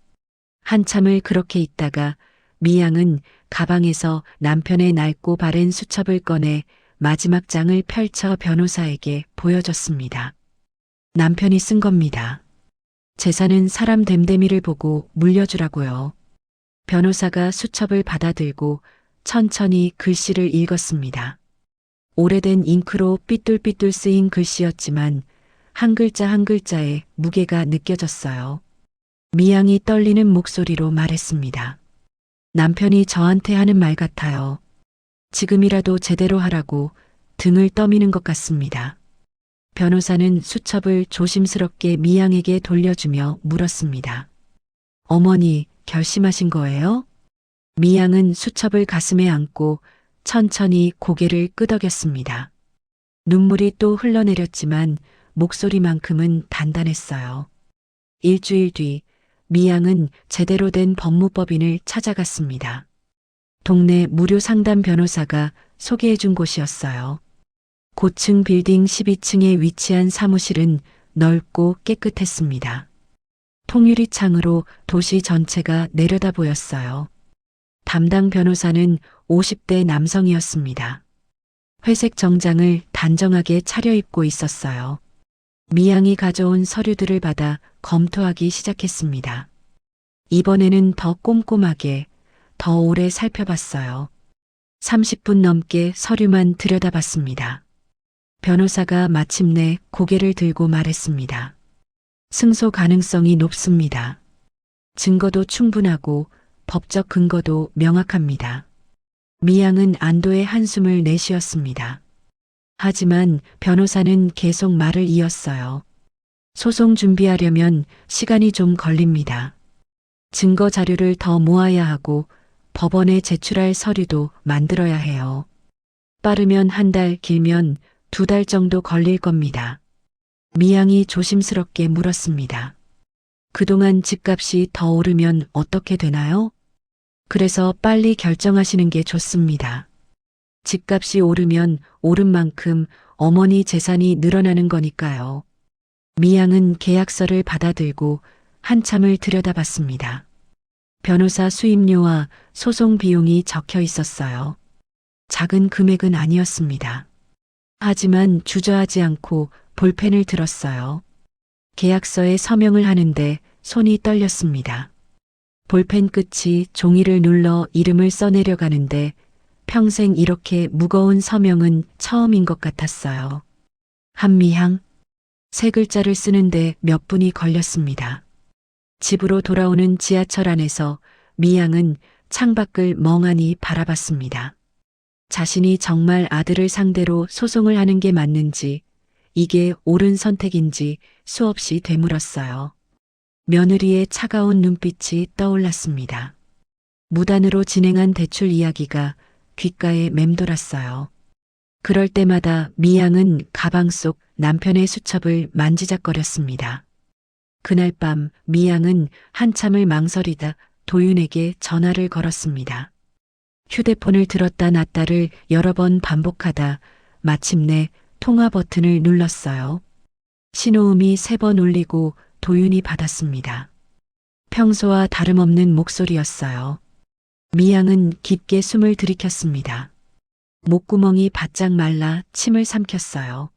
한참을 그렇게 있다가 미양은 가방에서 남편의 낡고 바랜 수첩을 꺼내 마지막 장을 펼쳐 변호사에게 보여줬습니다. 남편이 쓴 겁니다. 재산은 사람 됨됨이를 보고 물려주라고요. 변호사가 수첩을 받아들고 천천히 글씨를 읽었습니다. 오래된 잉크로 삐뚤삐뚤 쓰인 글씨였지만 한 글자 한 글자에 무게가 느껴졌어요. 미양이 떨리는 목소리로 말했습니다. 남편이 저한테 하는 말 같아요. 지금이라도 제대로 하라고 등을 떠미는 것 같습니다. 변호사는 수첩을 조심스럽게 미양에게 돌려주며 물었습니다. 어머니, 결심하신 거예요? 미양은 수첩을 가슴에 안고 천천히 고개를 끄덕였습니다. 눈물이 또 흘러내렸지만 목소리만큼은 단단했어요. 일주일 뒤 미양은 제대로 된 법무법인을 찾아갔습니다. 동네 무료 상담 변호사가 소개해준 곳이었어요. 고층 빌딩 12층에 위치한 사무실은 넓고 깨끗했습니다. 통유리 창으로 도시 전체가 내려다 보였어요. 담당 변호사는 50대 남성이었습니다. 회색 정장을 단정하게 차려입고 있었어요. 미양이 가져온 서류들을 받아 검토하기 시작했습니다. 이번에는 더 꼼꼼하게, 더 오래 살펴봤어요. 30분 넘게 서류만 들여다봤습니다. 변호사가 마침내 고개를 들고 말했습니다. 승소 가능성이 높습니다. 증거도 충분하고 법적 근거도 명확합니다. 미양은 안도의 한숨을 내쉬었습니다. 하지만 변호사는 계속 말을 이었어요. 소송 준비하려면 시간이 좀 걸립니다. 증거 자료를 더 모아야 하고 법원에 제출할 서류도 만들어야 해요. 빠르면 한 달, 길면 2달 정도 걸릴 겁니다. 미양이 조심스럽게 물었습니다. 그동안 집값이 더 오르면 어떻게 되나요? 그래서 빨리 결정하시는 게 좋습니다. 집값이 오르면 오른 만큼 어머니 재산이 늘어나는 거니까요. 미양은 계약서를 받아들고 한참을 들여다봤습니다. 변호사 수임료와 소송 비용이 적혀 있었어요. 작은 금액은 아니었습니다. 하지만 주저하지 않고 볼펜을 들었어요. 계약서에 서명을 하는데 손이 떨렸습니다. 볼펜 끝이 종이를 눌러 이름을 써내려가는데 평생 이렇게 무거운 서명은 처음인 것 같았어요. 한미향, 세 글자를 쓰는데 몇 분이 걸렸습니다. 집으로 돌아오는 지하철 안에서 미양은 창밖을 멍하니 바라봤습니다. 자신이 정말 아들을 상대로 소송을 하는 게 맞는지, 이게 옳은 선택인지 수없이 되물었어요. 며느리의 차가운 눈빛이 떠올랐습니다. 무단으로 진행한 대출 이야기가 귓가에 맴돌았어요. 그럴 때마다 미양은 가방 속 남편의 수첩을 만지작거렸습니다. 그날 밤 미양은 한참을 망설이다 도윤에게 전화를 걸었습니다. 휴대폰을 들었다 놨다를 여러 번 반복하다 마침내 통화 버튼을 눌렀어요. 신호음이 3번 울리고 도윤이 받았습니다. 평소와 다름없는 목소리였어요. 미양은 깊게 숨을 들이켰습니다. 목구멍이 바짝 말라 침을 삼켰어요.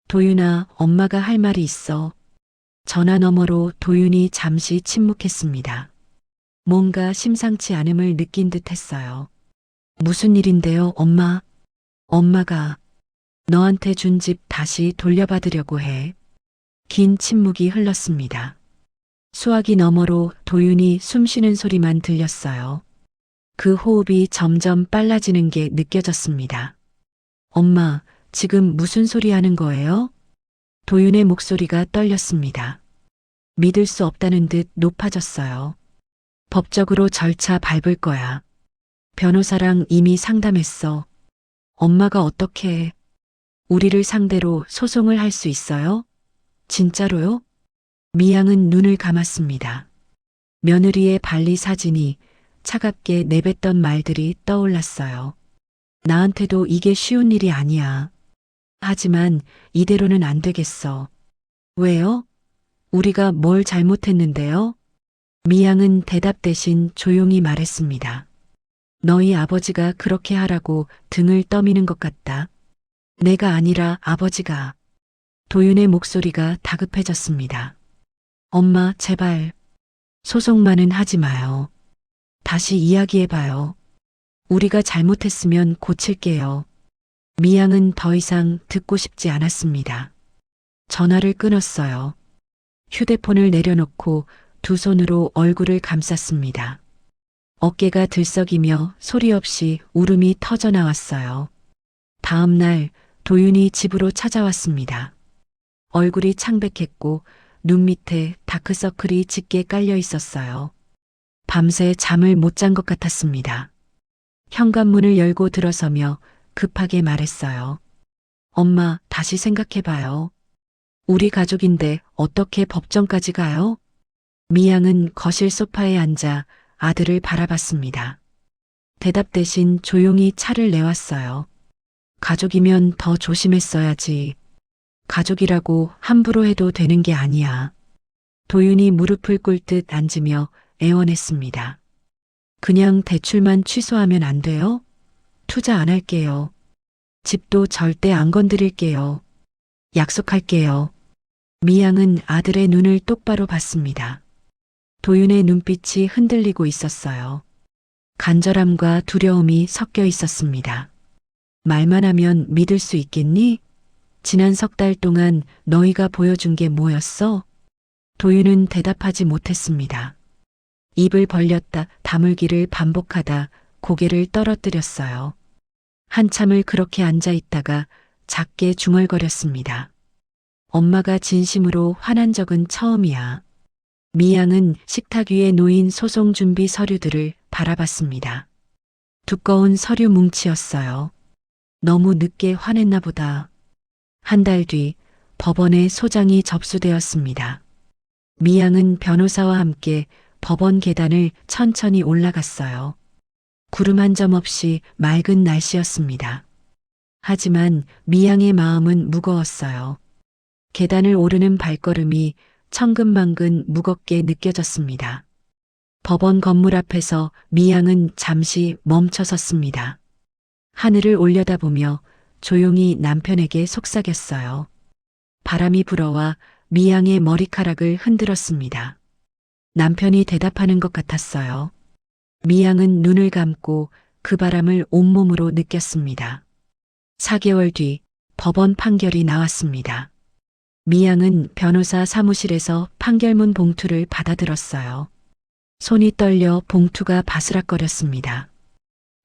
도윤아, 엄마가 할 말이 있어. 전화 너머로 도윤이 잠시 침묵했습니다. 뭔가 심상치 않음을 느낀 듯 했어요. 무슨 일인데요, 엄마? 엄마가 너한테 준 집 다시 돌려받으려고 해. 긴 침묵이 흘렀습니다. 수화기 너머로 도윤이 숨쉬는 소리만 들렸어요. 그 호흡이 점점 빨라지는 게 느껴졌습니다. 엄마, 지금 무슨 소리 하는 거예요? 도윤의 목소리가 떨렸습니다. 믿을 수 없다는 듯 높아졌어요. 법적으로 절차 밟을 거야. 변호사랑 이미 상담했어. 엄마가 어떻게 해? 우리를 상대로 소송을 할 수 있어요? 진짜로요? 미양은 눈을 감았습니다. 며느리의 발리 사진이 차갑게 내뱉던 말들이 떠올랐어요. 나한테도 이게 쉬운 일이 아니야. 하지만 이대로는 안 되겠어. 왜요? 우리가 뭘 잘못했는데요? 미양은 대답 대신 조용히 말했습니다. 너희 아버지가 그렇게 하라고 등을 떠미는 것 같다. 내가 아니라 아버지가. 도윤의 목소리가 다급해졌습니다. 엄마, 제발. 소송만은 하지 마요. 다시 이야기해봐요. 우리가 잘못했으면 고칠게요. 미양은 더 이상 듣고 싶지 않았습니다. 전화를 끊었어요. 휴대폰을 내려놓고 두 손으로 얼굴을 감쌌습니다. 어깨가 들썩이며 소리 없이 울음이 터져 나왔어요. 다음 날 도윤이 집으로 찾아왔습니다. 얼굴이 창백했고 눈 밑에 다크서클이 짙게 깔려 있었어요. 밤새 잠을 못 잔 것 같았습니다. 현관문을 열고 들어서며 급하게 말했어요. 엄마, 다시 생각해봐요. 우리 가족인데 어떻게 법정까지 가요? 미양은 거실 소파에 앉아 아들을 바라봤습니다. 대답 대신 조용히 차를 내왔어요. 가족이면 더 조심했어야지. 가족이라고 함부로 해도 되는 게 아니야. 도윤이 무릎을 꿇듯 앉으며 애원했습니다. 그냥 대출만 취소하면 안 돼요? 투자 안 할게요. 집도 절대 안 건드릴게요. 약속할게요. 미양은 아들의 눈을 똑바로 봤습니다. 도윤의 눈빛이 흔들리고 있었어요. 간절함과 두려움이 섞여 있었습니다. 말만 하면 믿을 수 있겠니? 지난 3달 동안 너희가 보여준 게 뭐였어? 도윤은 대답하지 못했습니다. 입을 벌렸다 다물기를 반복하다 고개를 떨어뜨렸어요. 한참을 그렇게 앉아 있다가 작게 중얼거렸습니다. 엄마가 진심으로 화난 적은 처음이야. 미양은 식탁 위에 놓인 소송 준비 서류들을 바라봤습니다. 두꺼운 서류 뭉치였어요. 너무 늦게 화냈나 보다. 한 달 뒤 법원에 소장이 접수되었습니다. 미양은 변호사와 함께 법원 계단을 천천히 올라갔어요. 구름 한 점 없이 맑은 날씨였습니다. 하지만 미양의 마음은 무거웠어요. 계단을 오르는 발걸음이 천근만근 무겁게 느껴졌습니다. 법원 건물 앞에서 미양은 잠시 멈춰 섰습니다. 하늘을 올려다보며 조용히 남편에게 속삭였어요. 바람이 불어와 미양의 머리카락을 흔들었습니다. 남편이 대답하는 것 같았어요. 미양은 눈을 감고 그 바람을 온몸으로 느꼈습니다. 4개월 뒤 법원 판결이 나왔습니다. 미양은 변호사 사무실에서 판결문 봉투를 받아들었어요. 손이 떨려 봉투가 바스락거렸습니다.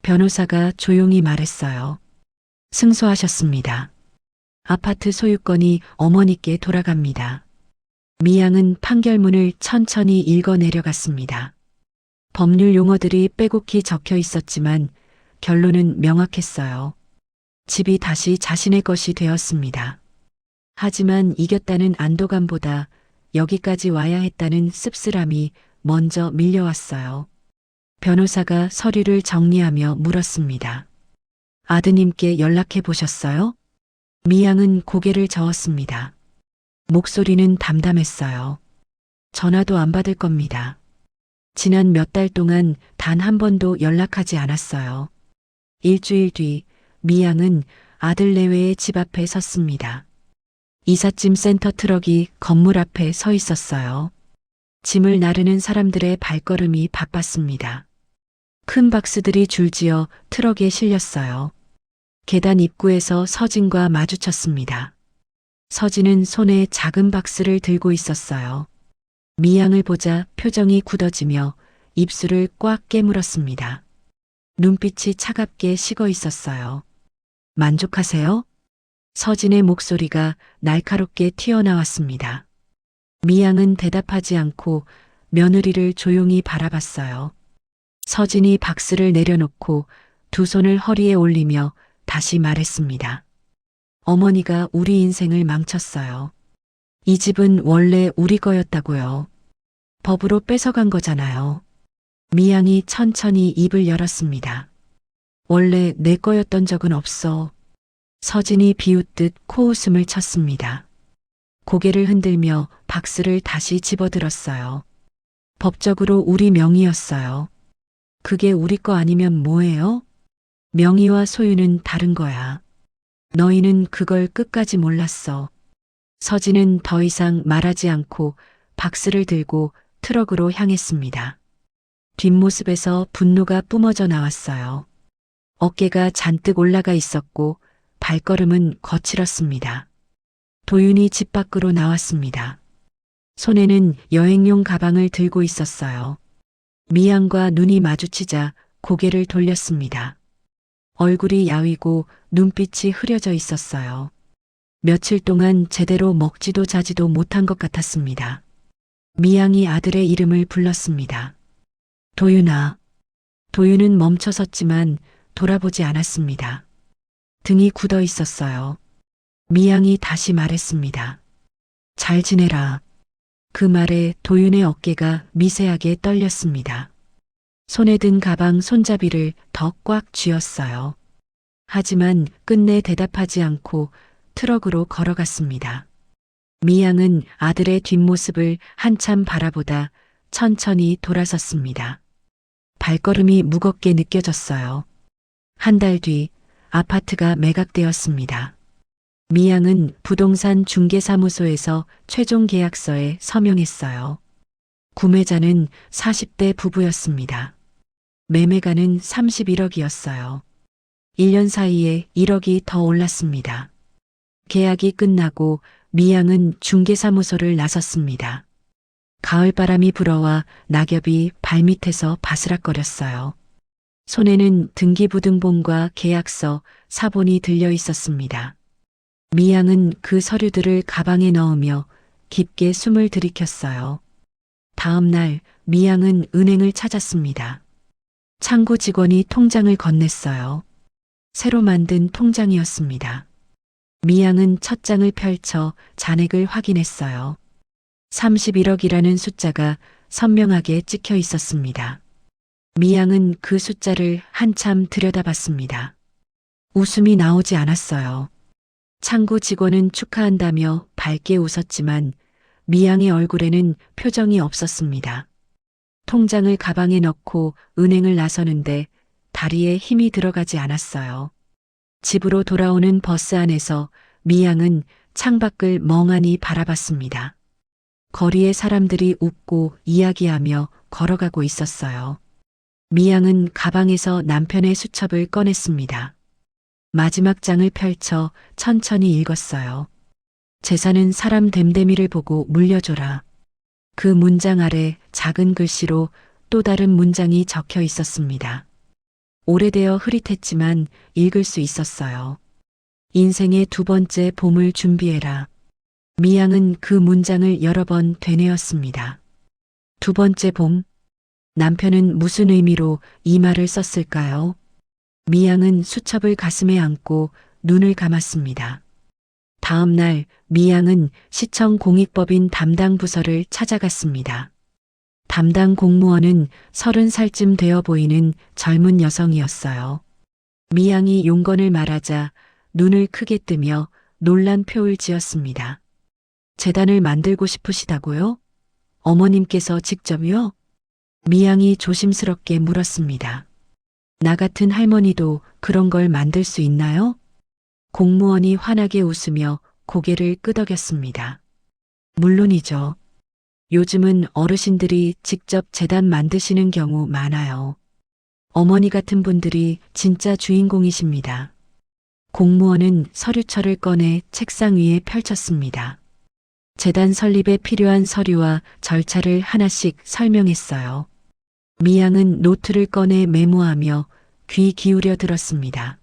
변호사가 조용히 말했어요. 승소하셨습니다. 아파트 소유권이 어머니께 돌아갑니다. 미양은 판결문을 천천히 읽어 내려갔습니다. 법률 용어들이 빼곡히 적혀 있었지만 결론은 명확했어요. 집이 다시 자신의 것이 되었습니다. 하지만 이겼다는 안도감보다 여기까지 와야 했다는 씁쓸함이 먼저 밀려왔어요. 변호사가 서류를 정리하며 물었습니다. 아드님께 연락해 보셨어요? 미양은 고개를 저었습니다. 목소리는 담담했어요. 전화도 안 받을 겁니다. 지난 몇 달 동안 단 한 번도 연락하지 않았어요. 일주일 뒤 미양은 아들 내외의 집 앞에 섰습니다. 이삿짐 센터 트럭이 건물 앞에 서 있었어요. 짐을 나르는 사람들의 발걸음이 바빴습니다. 큰 박스들이 줄지어 트럭에 실렸어요. 계단 입구에서 서진과 마주쳤습니다. 서진은 손에 작은 박스를 들고 있었어요. 미양을 보자 표정이 굳어지며 입술을 꽉 깨물었습니다. 눈빛이 차갑게 식어 있었어요. 만족하세요? 서진의 목소리가 날카롭게 튀어나왔습니다. 미양은 대답하지 않고 며느리를 조용히 바라봤어요. 서진이 박스를 내려놓고 두 손을 허리에 올리며 다시 말했습니다. 어머니가 우리 인생을 망쳤어요. 이 집은 원래 우리 거였다고요. 법으로 뺏어간 거잖아요. 미양이 천천히 입을 열었습니다. 원래 내 거였던 적은 없어. 서진이 비웃듯 코웃음을 쳤습니다. 고개를 흔들며 박스를 다시 집어들었어요. 법적으로 우리 명의였어요. 그게 우리 거 아니면 뭐예요? 명의와 소유는 다른 거야. 너희는 그걸 끝까지 몰랐어. 서진은 더 이상 말하지 않고 박스를 들고 트럭으로 향했습니다. 뒷모습에서 분노가 뿜어져 나왔어요. 어깨가 잔뜩 올라가 있었고 발걸음은 거칠었습니다. 도윤이 집 밖으로 나왔습니다. 손에는 여행용 가방을 들고 있었어요. 미양과 눈이 마주치자 고개를 돌렸습니다. 얼굴이 야위고 눈빛이 흐려져 있었어요. 며칠 동안 제대로 먹지도 자지도 못한 것 같았습니다. 미양이 아들의 이름을 불렀습니다. 도윤아. 도윤은 멈춰섰지만 돌아보지 않았습니다. 등이 굳어 있었어요. 미양이 다시 말했습니다. 잘 지내라. 그 말에 도윤의 어깨가 미세하게 떨렸습니다. 손에 든 가방 손잡이를 더 꽉 쥐었어요. 하지만 끝내 대답하지 않고 트럭으로 걸어갔습니다. 미양은 아들의 뒷모습을 한참 바라보다 천천히 돌아섰습니다. 발걸음이 무겁게 느껴졌어요. 한 달 뒤 아파트가 매각되었습니다. 미양은 부동산 중개사무소에서 최종 계약서에 서명했어요. 구매자는 40대 부부였습니다. 매매가는 31억이었어요. 1년 사이에 1억이 더 올랐습니다. 계약이 끝나고 미양은 중개사무소를 나섰습니다. 가을바람이 불어와 낙엽이 발밑에서 바스락거렸어요. 손에는 등기부등본과 계약서, 사본이 들려 있었습니다. 미양은 그 서류들을 가방에 넣으며 깊게 숨을 들이켰어요. 다음 날 미양은 은행을 찾았습니다. 창구 직원이 통장을 건넸어요. 새로 만든 통장이었습니다. 미양은 첫 장을 펼쳐 잔액을 확인했어요. 31억이라는 숫자가 선명하게 찍혀 있었습니다. 미양은 그 숫자를 한참 들여다봤습니다. 웃음이 나오지 않았어요. 창구 직원은 축하한다며 밝게 웃었지만 미양의 얼굴에는 표정이 없었습니다. 통장을 가방에 넣고 은행을 나서는데 다리에 힘이 들어가지 않았어요. 집으로 돌아오는 버스 안에서 미양은 창밖을 멍하니 바라봤습니다. 거리에 사람들이 웃고 이야기하며 걸어가고 있었어요. 미양은 가방에서 남편의 수첩을 꺼냈습니다. 마지막 장을 펼쳐 천천히 읽었어요. 재산은 사람 됨됨이를 보고 물려줘라. 그 문장 아래 작은 글씨로 또 다른 문장이 적혀 있었습니다. 오래되어 흐릿했지만 읽을 수 있었어요. 인생의 두 번째 봄을 준비해라. 미양은 그 문장을 여러 번 되뇌었습니다. 두 번째 봄? 남편은 무슨 의미로 이 말을 썼을까요? 미양은 수첩을 가슴에 안고 눈을 감았습니다. 다음 날 미양은 시청 공익법인 담당 부서를 찾아갔습니다. 담당 공무원은 30살쯤 되어 보이는 젊은 여성이었어요. 미양이 용건을 말하자 눈을 크게 뜨며 놀란 표를 지었습니다. 재단을 만들고 싶으시다고요? 어머님께서 직접요? 미양이 조심스럽게 물었습니다. 나 같은 할머니도 그런 걸 만들 수 있나요? 공무원이 환하게 웃으며 고개를 끄덕였습니다. 물론이죠. 요즘은 어르신들이 직접 재단 만드시는 경우 많아요. 어머니 같은 분들이 진짜 주인공이십니다. 공무원은 서류철을 꺼내 책상 위에 펼쳤습니다. 재단 설립에 필요한 서류와 절차를 하나씩 설명했어요. 미양은 노트를 꺼내 메모하며 귀 기울여 들었습니다.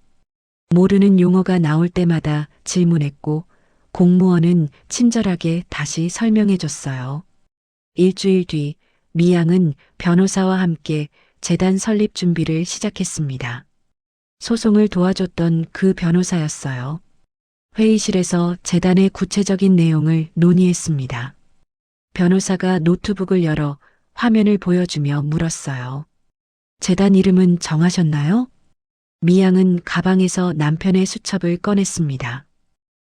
모르는 용어가 나올 때마다 질문했고 공무원은 친절하게 다시 설명해 줬어요. 일주일 뒤 미양은 변호사와 함께 재단 설립 준비를 시작했습니다. 소송을 도와줬던 그 변호사였어요. 회의실에서 재단의 구체적인 내용을 논의했습니다. 변호사가 노트북을 열어 화면을 보여주며 물었어요. 재단 이름은 정하셨나요? 미양은 가방에서 남편의 수첩을 꺼냈습니다.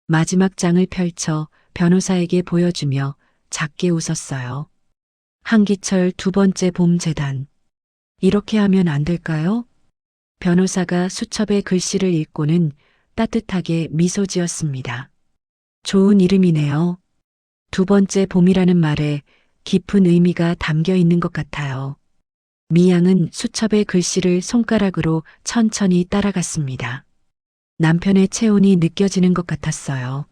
마지막 장을 펼쳐 변호사에게 보여주며 작게 웃었어요. 한기철 두 번째 봄 재단. 이렇게 하면 안 될까요? 변호사가 수첩의 글씨를 읽고는 따뜻하게 미소 지었습니다. 좋은 이름이네요. 두 번째 봄이라는 말에 깊은 의미가 담겨 있는 것 같아요. 미양은 수첩의 글씨를 손가락으로 천천히 따라갔습니다. 남편의 체온이 느껴지는 것 같았어요.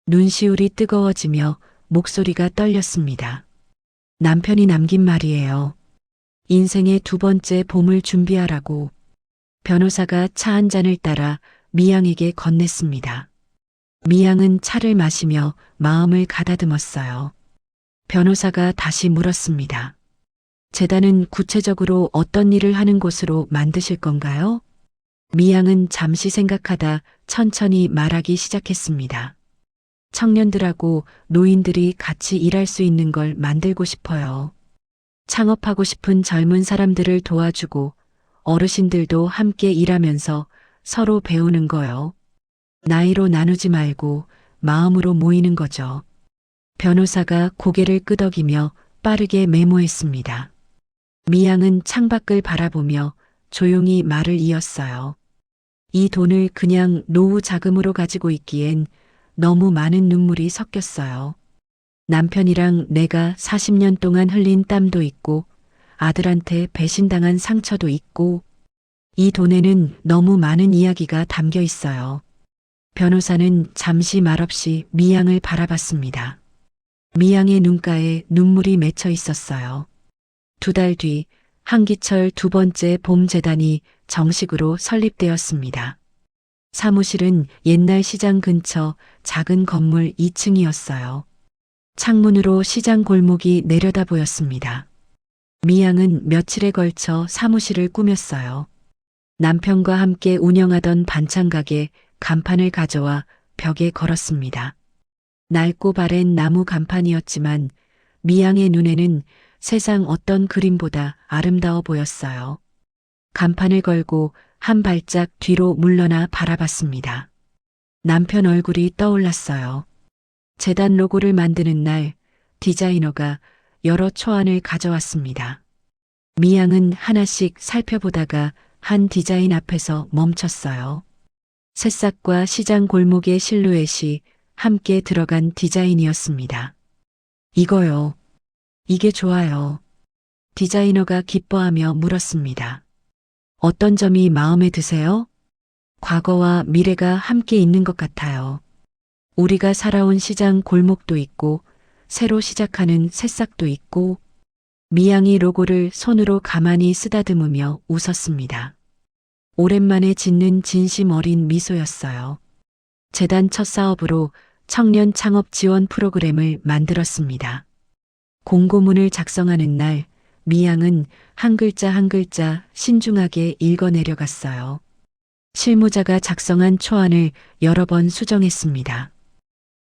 눈시울이 뜨거워지며 목소리가 떨렸습니다. 남편이 남긴 말이에요. 인생의 두 번째 봄을 준비하라고. 변호사가 차 한 잔을 따라 미양에게 건넸습니다. 미양은 차를 마시며 마음을 가다듬었어요. 변호사가 다시 물었습니다. 재단은 구체적으로 어떤 일을 하는 곳으로 만드실 건가요? 미양은 잠시 생각하다 천천히 말하기 시작했습니다. 청년들하고 노인들이 같이 일할 수 있는 걸 만들고 싶어요. 창업하고 싶은 젊은 사람들을 도와주고 어르신들도 함께 일하면서 서로 배우는 거요. 나이로 나누지 말고 마음으로 모이는 거죠. 변호사가 고개를 끄덕이며 빠르게 메모했습니다. 미양은 창밖을 바라보며 조용히 말을 이었어요. 이 돈을 그냥 노후 자금으로 가지고 있기엔 너무 많은 눈물이 섞였어요. 남편이랑 내가 40년 동안 흘린 땀도 있고 아들한테 배신당한 상처도 있고 이 돈에는 너무 많은 이야기가 담겨 있어요. 변호사는 잠시 말없이 미양을 바라봤습니다. 미양의 눈가에 눈물이 맺혀 있었어요. 2달 뒤 한기철 두 번째 봄 재단이 정식으로 설립되었습니다. 사무실은 옛날 시장 근처 작은 건물 2층이었어요. 창문으로 시장 골목이 내려다 보였습니다. 미양은 며칠에 걸쳐 사무실을 꾸몄어요. 남편과 함께 운영하던 반찬 가게 간판을 가져와 벽에 걸었습니다. 낡고 바랜 나무 간판이었지만 미양의 눈에는 세상 어떤 그림보다 아름다워 보였어요. 간판을 걸고 한 발짝 뒤로 물러나 바라봤습니다. 남편 얼굴이 떠올랐어요. 재단 로고를 만드는 날 디자이너가 여러 초안을 가져왔습니다. 미양은 하나씩 살펴보다가 한 디자인 앞에서 멈췄어요. 새싹과 시장 골목의 실루엣이 함께 들어간 디자인이었습니다. 이거요. 이게 좋아요. 디자이너가 기뻐하며 물었습니다. 어떤 점이 마음에 드세요? 과거와 미래가 함께 있는 것 같아요. 우리가 살아온 시장 골목도 있고, 새로 시작하는 새싹도 있고, 미양이 로고를 손으로 가만히 쓰다듬으며 웃었습니다. 오랜만에 짓는 진심 어린 미소였어요. 재단 첫 사업으로 청년 창업 지원 프로그램을 만들었습니다. 공고문을 작성하는 날, 미양은 한 글자 한 글자 신중하게 읽어내려갔어요. 실무자가 작성한 초안을 여러 번 수정했습니다.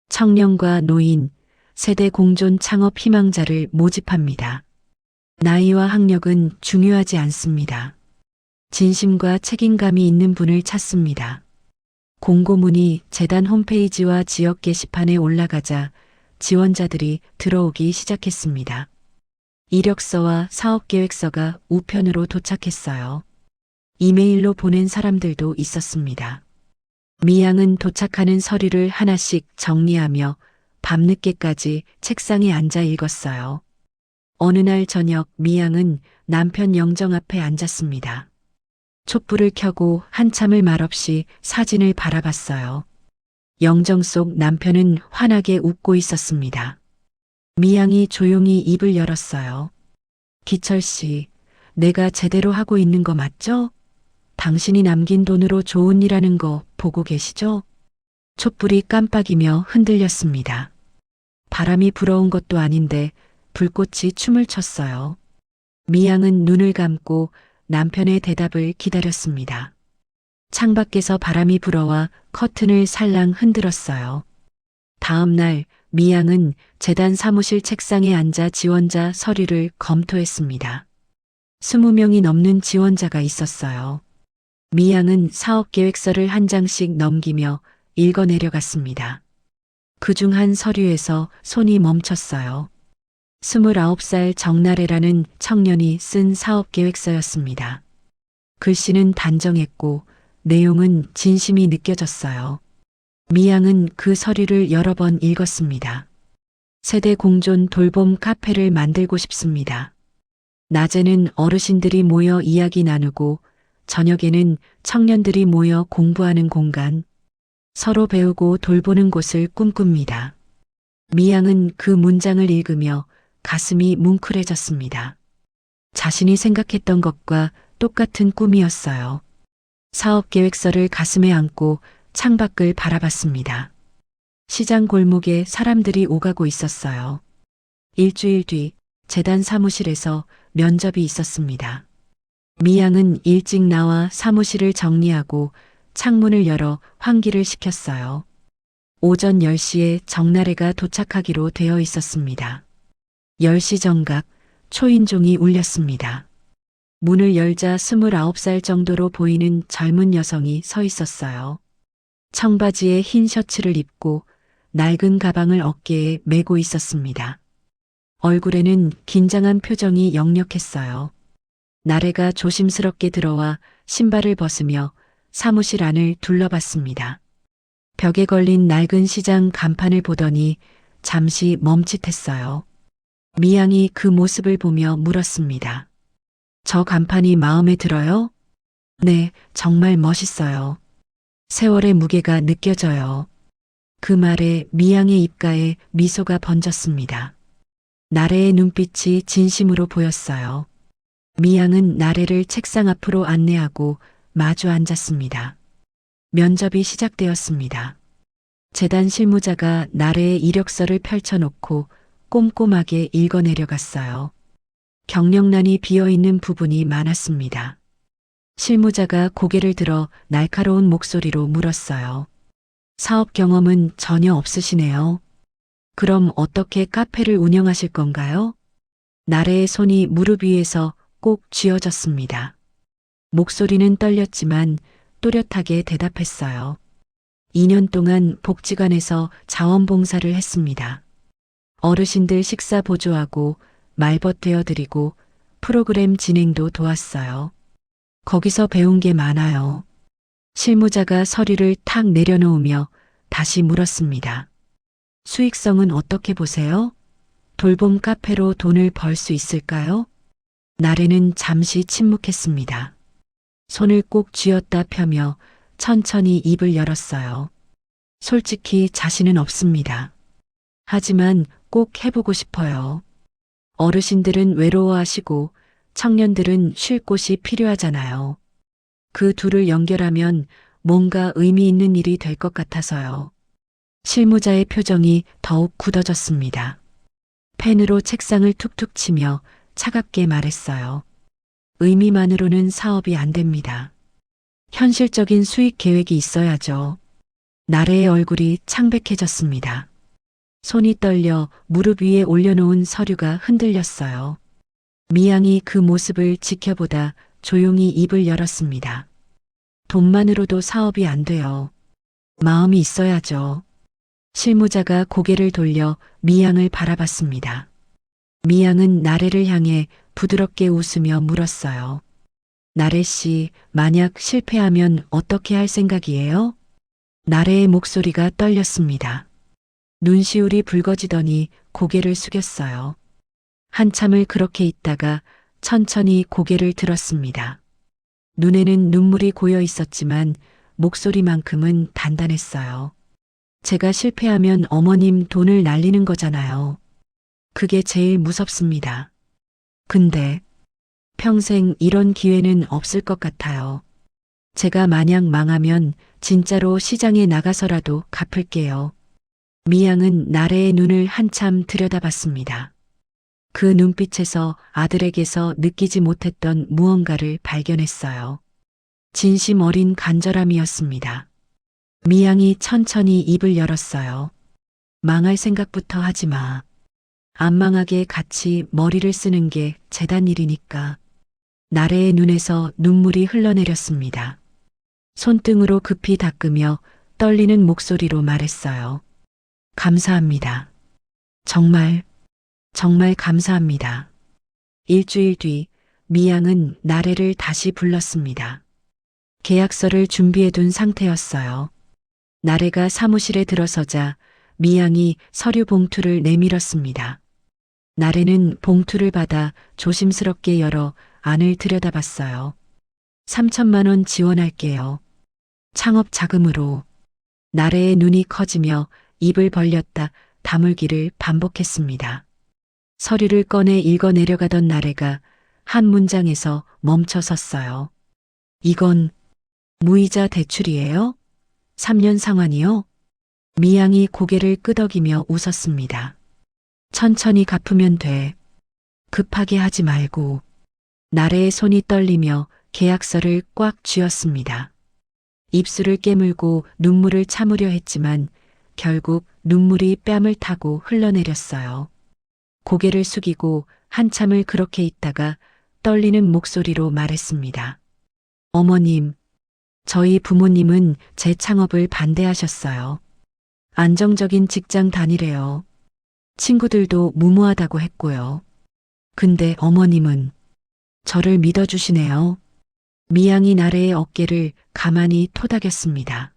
청년과 노인, 세대 공존 창업 희망자를 모집합니다. 나이와 학력은 중요하지 않습니다. 진심과 책임감이 있는 분을 찾습니다. 공고문이 재단 홈페이지와 지역 게시판에 올라가자 지원자들이 들어오기 시작했습니다. 이력서와 사업계획서가 우편으로 도착했어요. 이메일로 보낸 사람들도 있었습니다. 미양은 도착하는 서류를 하나씩 정리하며 밤늦게까지 책상에 앉아 읽었어요. 어느 날 저녁 미양은 남편 영정 앞에 앉았습니다. 촛불을 켜고 한참을 말없이 사진을 바라봤어요. 영정 속 남편은 환하게 웃고 있었습니다. 미양이 조용히 입을 열었어요. 기철 씨, 내가 제대로 하고 있는 거 맞죠? 당신이 남긴 돈으로 좋은 일 하는 거 보고 계시죠? 촛불이 깜빡이며 흔들렸습니다. 바람이 불어온 것도 아닌데 불꽃이 춤을 췄어요. 미양은 눈을 감고 남편의 대답을 기다렸습니다. 창밖에서 바람이 불어와 커튼을 살랑 흔들었어요. 다음 날 미양은 재단 사무실 책상에 앉아 지원자 서류를 검토했습니다. 20명이 넘는 지원자가 있었어요. 미양은 사업계획서를 한 장씩 넘기며 읽어내려갔습니다. 그중 한 서류에서 손이 멈췄어요. 29살 정나래라는 청년이 쓴 사업계획서였습니다. 글씨는 단정했고 내용은 진심이 느껴졌어요. 미양은 그 서류를 여러 번 읽었습니다. 세대 공존 돌봄 카페를 만들고 싶습니다. 낮에는 어르신들이 모여 이야기 나누고 저녁에는 청년들이 모여 공부하는 공간, 서로 배우고 돌보는 곳을 꿈꿉니다. 미양은 그 문장을 읽으며 가슴이 뭉클해졌습니다. 자신이 생각했던 것과 똑같은 꿈이었어요. 사업계획서를 가슴에 안고 창밖을 바라봤습니다. 시장 골목에 사람들이 오가고 있었어요. 일주일 뒤 재단 사무실에서 면접이 있었습니다. 미양은 일찍 나와 사무실을 정리하고 창문을 열어 환기를 시켰어요. 오전 10시에 정나래가 도착하기로 되어 있었습니다. 10시 정각 초인종이 울렸습니다. 문을 열자 29살 정도로 보이는 젊은 여성이 서 있었어요. 청바지에 흰 셔츠를 입고 낡은 가방을 어깨에 메고 있었습니다. 얼굴에는 긴장한 표정이 역력했어요. 나래가 조심스럽게 들어와 신발을 벗으며 사무실 안을 둘러봤습니다. 벽에 걸린 낡은 시장 간판을 보더니 잠시 멈칫했어요. 미양이 그 모습을 보며 물었습니다. 저 간판이 마음에 들어요? 네, 정말 멋있어요. 세월의 무게가 느껴져요. 그 말에 미양의 입가에 미소가 번졌습니다. 나래의 눈빛이 진심으로 보였어요. 미양은 나래를 책상 앞으로 안내하고 마주 앉았습니다. 면접이 시작되었습니다. 재단 실무자가 나래의 이력서를 펼쳐놓고 꼼꼼하게 읽어내려갔어요. 경력란이 비어있는 부분이 많았습니다. 실무자가 고개를 들어 날카로운 목소리로 물었어요. 사업 경험은 전혀 없으시네요. 그럼 어떻게 카페를 운영하실 건가요? 나래의 손이 무릎 위에서 꼭 쥐어졌습니다. 목소리는 떨렸지만 또렷하게 대답했어요. 2년 동안 복지관에서 자원봉사를 했습니다. 어르신들 식사 보조하고 말벗 되어드리고 프로그램 진행도 도왔어요. 거기서 배운 게 많아요. 실무자가 서류를 탁 내려놓으며 다시 물었습니다. 수익성은 어떻게 보세요? 돌봄 카페로 돈을 벌 수 있을까요? 나래는 잠시 침묵했습니다. 손을 꼭 쥐었다 펴며 천천히 입을 열었어요. 솔직히 자신은 없습니다. 하지만 꼭 해보고 싶어요. 어르신들은 외로워하시고 청년들은 쉴 곳이 필요하잖아요. 그 둘을 연결하면 뭔가 의미 있는 일이 될 것 같아서요. 실무자의 표정이 더욱 굳어졌습니다. 펜으로 책상을 툭툭 치며 차갑게 말했어요. 의미만으로는 사업이 안 됩니다. 현실적인 수익 계획이 있어야죠. 나래의 얼굴이 창백해졌습니다. 손이 떨려 무릎 위에 올려놓은 서류가 흔들렸어요. 미양이 그 모습을 지켜보다 조용히 입을 열었습니다. 돈만으로도 사업이 안 돼요. 마음이 있어야죠. 실무자가 고개를 돌려 미양을 바라봤습니다. 미양은 나래를 향해 부드럽게 웃으며 물었어요. 나래 씨, 만약 실패하면 어떻게 할 생각이에요? 나래의 목소리가 떨렸습니다. 눈시울이 붉어지더니 고개를 숙였어요. 한참을 그렇게 있다가 천천히 고개를 들었습니다. 눈에는 눈물이 고여 있었지만 목소리만큼은 단단했어요. 제가 실패하면 어머님 돈을 날리는 거잖아요. 그게 제일 무섭습니다. 근데 평생 이런 기회는 없을 것 같아요. 제가 만약 망하면 진짜로 시장에 나가서라도 갚을게요. 미양은 나래의 눈을 한참 들여다봤습니다. 그 눈빛에서 아들에게서 느끼지 못했던 무언가를 발견했어요. 진심 어린 간절함이었습니다. 미양이 천천히 입을 열었어요. 망할 생각부터 하지 마. 안 망하게 같이 머리를 쓰는 게 재단 일이니까. 나래의 눈에서 눈물이 흘러내렸습니다. 손등으로 급히 닦으며 떨리는 목소리로 말했어요. 감사합니다. 정말 감사합니다. 일주일 뒤 미양은 나래를 다시 불렀습니다. 계약서를 준비해둔 상태였어요. 나래가 사무실에 들어서자 미양이 서류 봉투를 내밀었습니다. 나래는 봉투를 받아 조심스럽게 열어 안을 들여다봤어요. 3천만 원 지원할게요. 창업 자금으로. 나래의 눈이 커지며 입을 벌렸다 다물기를 반복했습니다. 서류를 꺼내 읽어 내려가던 나래가 한 문장에서 멈춰 섰어요. 이건 무이자 대출이에요? 3년 상환이요? 미양이 고개를 끄덕이며 웃었습니다. 천천히 갚으면 돼. 급하게 하지 말고. 나래의 손이 떨리며 계약서를 꽉 쥐었습니다. 입술을 깨물고 눈물을 참으려 했지만 결국 눈물이 뺨을 타고 흘러내렸어요. 고개를 숙이고 한참을 그렇게 있다가 떨리는 목소리로 말했습니다. 어머님, 저희 부모님은 제 창업을 반대하셨어요. 안정적인 직장 다니래요. 친구들도 무모하다고 했고요. 근데 어머님은 저를 믿어주시네요. 미양이 나래의 어깨를 가만히 토닥였습니다.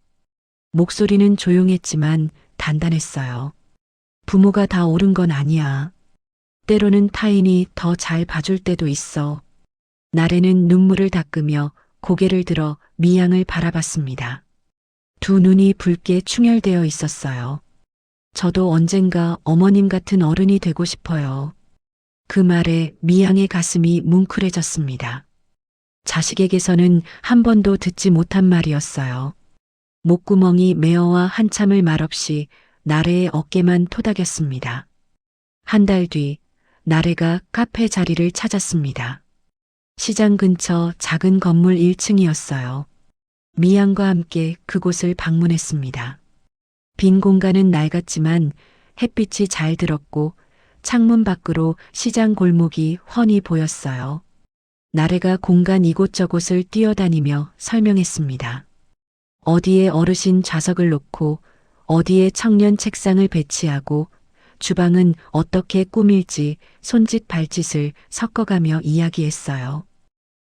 목소리는 조용했지만 단단했어요. 부모가 다 옳은 건 아니야. 때로는 타인이 더 잘 봐줄 때도 있어. 나래는 눈물을 닦으며 고개를 들어 미양을 바라봤습니다. 두 눈이 붉게 충혈되어 있었어요. 저도 언젠가 어머님 같은 어른이 되고 싶어요. 그 말에 미양의 가슴이 뭉클해졌습니다. 자식에게서는 한 번도 듣지 못한 말이었어요. 목구멍이 메어와 한참을 말없이 나래의 어깨만 토닥였습니다. 한 달 뒤 나래가 카페 자리를 찾았습니다. 시장 근처 작은 건물 1층이었어요. 미양과 함께 그곳을 방문했습니다. 빈 공간은 낡았지만 햇빛이 잘 들었고 창문 밖으로 시장 골목이 훤히 보였어요. 나래가 공간 이곳저곳을 뛰어다니며 설명했습니다. 어디에 어르신 좌석을 놓고 어디에 청년 책상을 배치하고 주방은 어떻게 꾸밀지 손짓 발짓을 섞어가며 이야기했어요.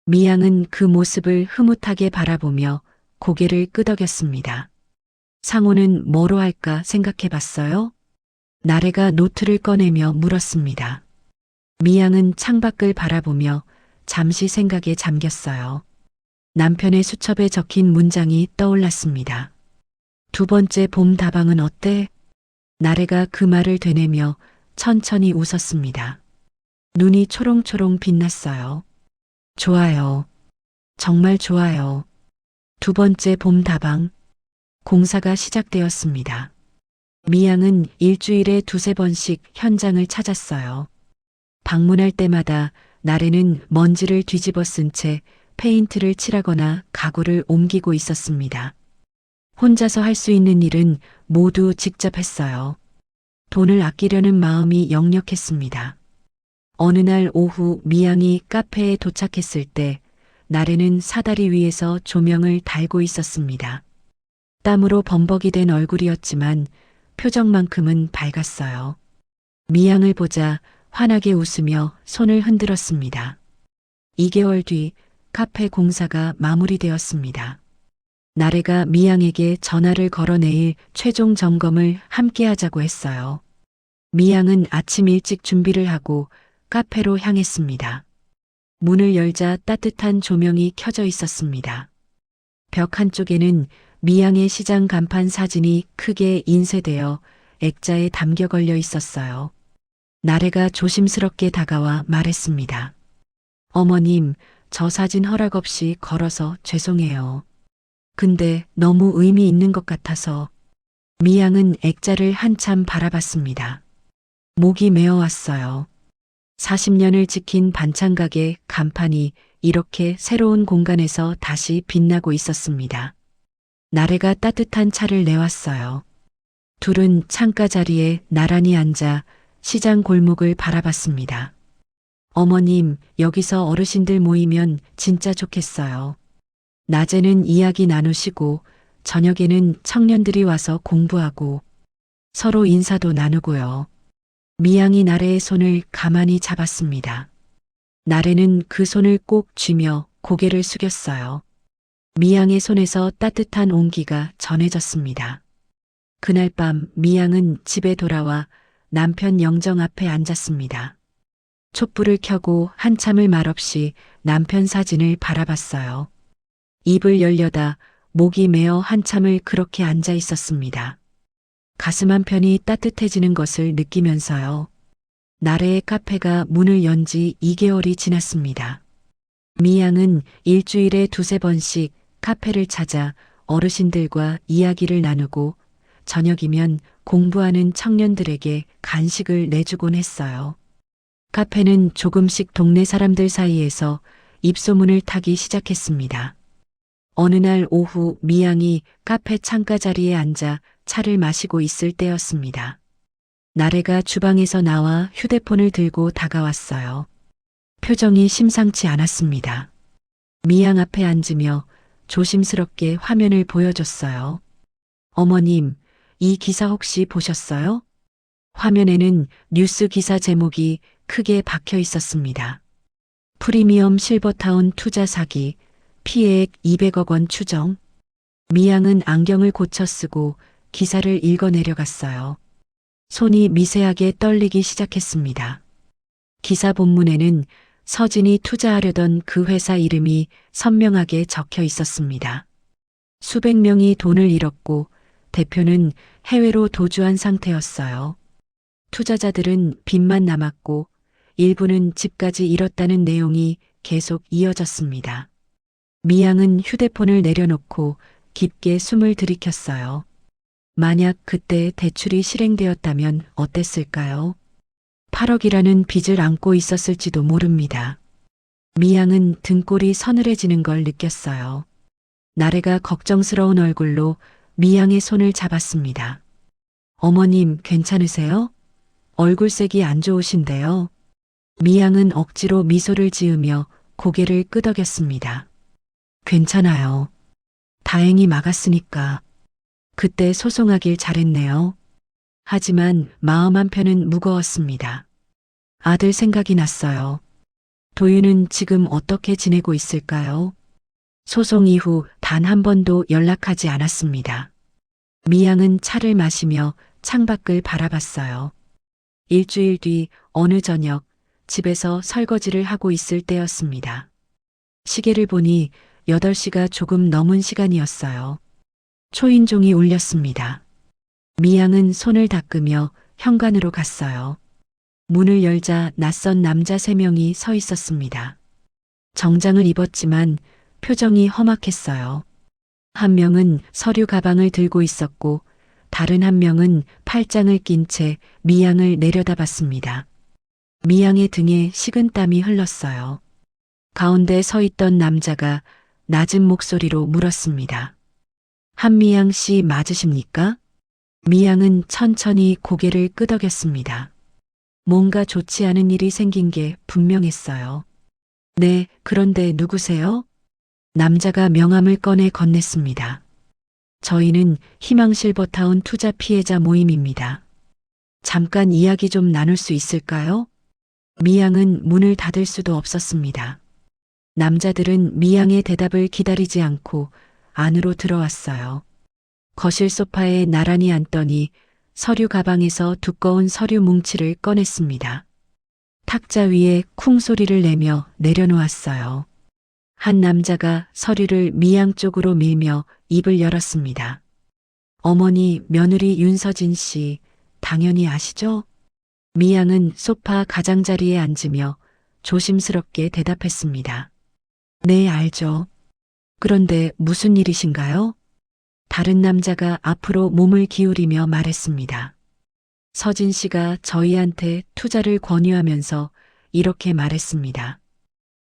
미양은 그 모습을 흐뭇하게 바라보며 고개를 끄덕였습니다. 상호는 뭐로 할까 생각해 봤어요? 나래가 노트를 꺼내며 물었습니다. 미양은 창밖을 바라보며 잠시 생각에 잠겼어요. 남편의 수첩에 적힌 문장이 떠올랐습니다. 두 번째 봄 다방은 어때? 나래가 그 말을 되뇌며 천천히 웃었습니다. 눈이 초롱초롱 빛났어요. 좋아요. 정말 좋아요. 두 번째 봄 다방. 공사가 시작되었습니다. 미양은 일주일에 두세 번씩 현장을 찾았어요. 방문할 때마다 나래는 먼지를 뒤집어 쓴 채 페인트를 칠하거나 가구를 옮기고 있었습니다. 혼자서 할 수 있는 일은 모두 직접 했어요. 돈을 아끼려는 마음이 역력했습니다. 어느 날 오후 미양이 카페에 도착했을 때 나래는 사다리 위에서 조명을 달고 있었습니다. 땀으로 범벅이 된 얼굴이었지만 표정만큼은 밝았어요. 미양을 보자 환하게 웃으며 손을 흔들었습니다. 2개월 뒤 카페 공사가 마무리되었습니다. 나래가 미양에게 전화를 걸어 내일 최종 점검을 함께 하자고 했어요. 미양은 아침 일찍 준비를 하고 카페로 향했습니다. 문을 열자 따뜻한 조명이 켜져 있었습니다. 벽 한쪽에는 미양의 시장 간판 사진이 크게 인쇄되어 액자에 담겨 걸려 있었어요. 나래가 조심스럽게 다가와 말했습니다. 어머님, 저 사진 허락 없이 걸어서 죄송해요. 근데 너무 의미 있는 것 같아서. 미양은 액자를 한참 바라봤습니다. 목이 메어왔어요. 40년을 지킨 반찬가게 간판이 이렇게 새로운 공간에서 다시 빛나고 있었습니다. 나래가 따뜻한 차를 내왔어요. 둘은 창가 자리에 나란히 앉아 시장 골목을 바라봤습니다. 어머님, 여기서 어르신들 모이면 진짜 좋겠어요. 낮에는 이야기 나누시고 저녁에는 청년들이 와서 공부하고 서로 인사도 나누고요. 미양이 나래의 손을 가만히 잡았습니다. 나래는 그 손을 꼭 쥐며 고개를 숙였어요. 미양의 손에서 따뜻한 온기가 전해졌습니다. 그날 밤 미양은 집에 돌아와 남편 영정 앞에 앉았습니다. 촛불을 켜고 한참을 말없이 남편 사진을 바라봤어요. 입을 열려다 목이 메어 한참을 그렇게 앉아 있었습니다. 가슴 한편이 따뜻해지는 것을 느끼면서요. 나래의 카페가 문을 연 지 2개월이 지났습니다. 미양은 일주일에 두세 번씩 카페를 찾아 어르신들과 이야기를 나누고 저녁이면 공부하는 청년들에게 간식을 내주곤 했어요. 카페는 조금씩 동네 사람들 사이에서 입소문을 타기 시작했습니다. 어느 날 오후 미양이 카페 창가 자리에 앉아 차를 마시고 있을 때였습니다. 나래가 주방에서 나와 휴대폰을 들고 다가왔어요. 표정이 심상치 않았습니다. 미양 앞에 앉으며 조심스럽게 화면을 보여줬어요. 어머님, 이 기사 혹시 보셨어요? 화면에는 뉴스 기사 제목이 크게 박혀 있었습니다. 프리미엄 실버타운 투자 사기, 피해액 200억 원 추정. 미양은 안경을 고쳐 쓰고 기사를 읽어 내려갔어요. 손이 미세하게 떨리기 시작했습니다. 기사 본문에는 서진이 투자하려던 그 회사 이름이 선명하게 적혀 있었습니다. 수백 명이 돈을 잃었고 대표는 해외로 도주한 상태였어요. 투자자들은 빚만 남았고 일부는 집까지 잃었다는 내용이 계속 이어졌습니다. 미양은 휴대폰을 내려놓고 깊게 숨을 들이켰어요. 만약 그때 대출이 실행되었다면 어땠을까요? 8억이라는 빚을 안고 있었을지도 모릅니다. 미양은 등골이 서늘해지는 걸 느꼈어요. 나래가 걱정스러운 얼굴로 미양의 손을 잡았습니다. 어머님 괜찮으세요? 얼굴색이 안 좋으신데요. 미양은 억지로 미소를 지으며 고개를 끄덕였습니다. 괜찮아요. 다행히 막았으니까. 그때 소송하길 잘했네요. 하지만 마음 한편은 무거웠습니다. 아들 생각이 났어요. 도윤은 지금 어떻게 지내고 있을까요? 소송 이후 단 한 번도 연락하지 않았습니다. 미양은 차를 마시며 창밖을 바라봤어요. 일주일 뒤 어느 저녁 집에서 설거지를 하고 있을 때였습니다. 시계를 보니 8시가 조금 넘은 시간이었어요. 초인종이 울렸습니다. 미양은 손을 닦으며 현관으로 갔어요. 문을 열자 낯선 남자 3명이 서 있었습니다. 정장을 입었지만 표정이 험악했어요. 한 명은 서류 가방을 들고 있었고 다른 한 명은 팔짱을 낀 채 미양을 내려다봤습니다. 미양의 등에 식은땀이 흘렀어요. 가운데 서 있던 남자가 낮은 목소리로 물었습니다. 한미양 씨 맞으십니까? 미양은 천천히 고개를 끄덕였습니다. 뭔가 좋지 않은 일이 생긴 게 분명했어요. 네, 그런데 누구세요? 남자가 명함을 꺼내 건넸습니다. 저희는 희망실버타운 투자 피해자 모임입니다. 잠깐 이야기 좀 나눌 수 있을까요? 미양은 문을 닫을 수도 없었습니다. 남자들은 미양의 대답을 기다리지 않고 안으로 들어왔어요. 거실 소파에 나란히 앉더니 서류 가방에서 두꺼운 서류 뭉치를 꺼냈습니다. 탁자 위에 쿵 소리를 내며 내려놓았어요. 한 남자가 서류를 미양 쪽으로 밀며 입을 열었습니다. 어머니 며느리 윤서진 씨 당연히 아시죠? 미양은 소파 가장자리에 앉으며 조심스럽게 대답했습니다. 네, 알죠. 그런데 무슨 일이신가요? 다른 남자가 앞으로 몸을 기울이며 말했습니다. 서진 씨가 저희한테 투자를 권유하면서 이렇게 말했습니다.